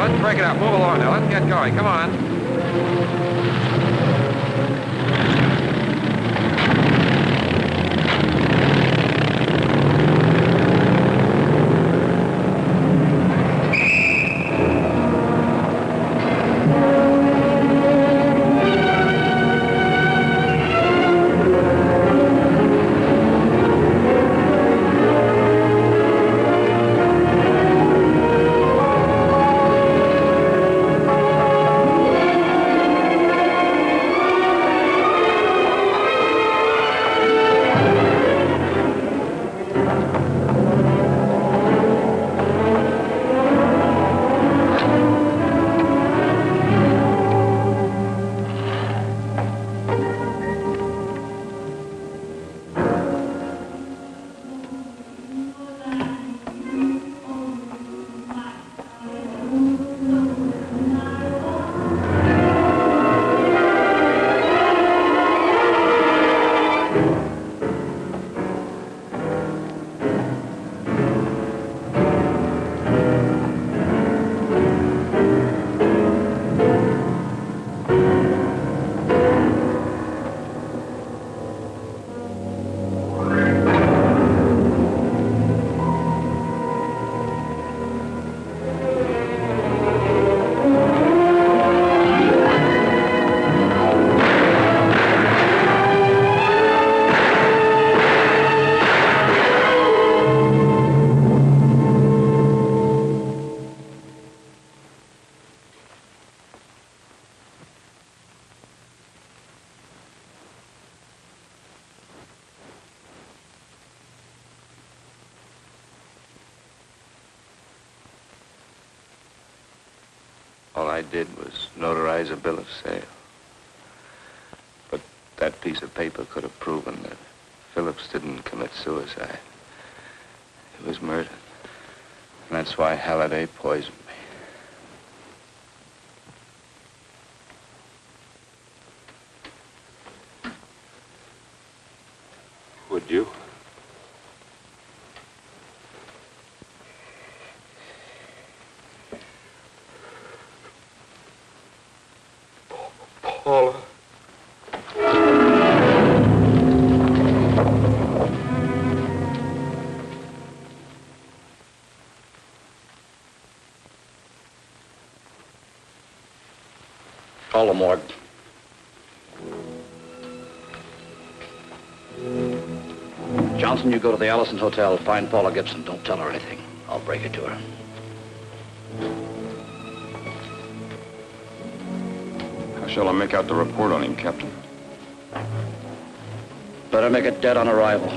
let's break it up. Move along now. Let's get going. Come on. All I did was notarize a bill of sale. But that piece of paper could have proven that Phillips didn't commit suicide. It was murder. And that's why Holliday poisoned me. Would you? Paula. Call the morgue. Johnson, you go to the Allison Hotel, find Paula Gibson. Don't tell her anything. I'll break it to her. How shall I make out the report on him, Captain? Better make it dead on arrival.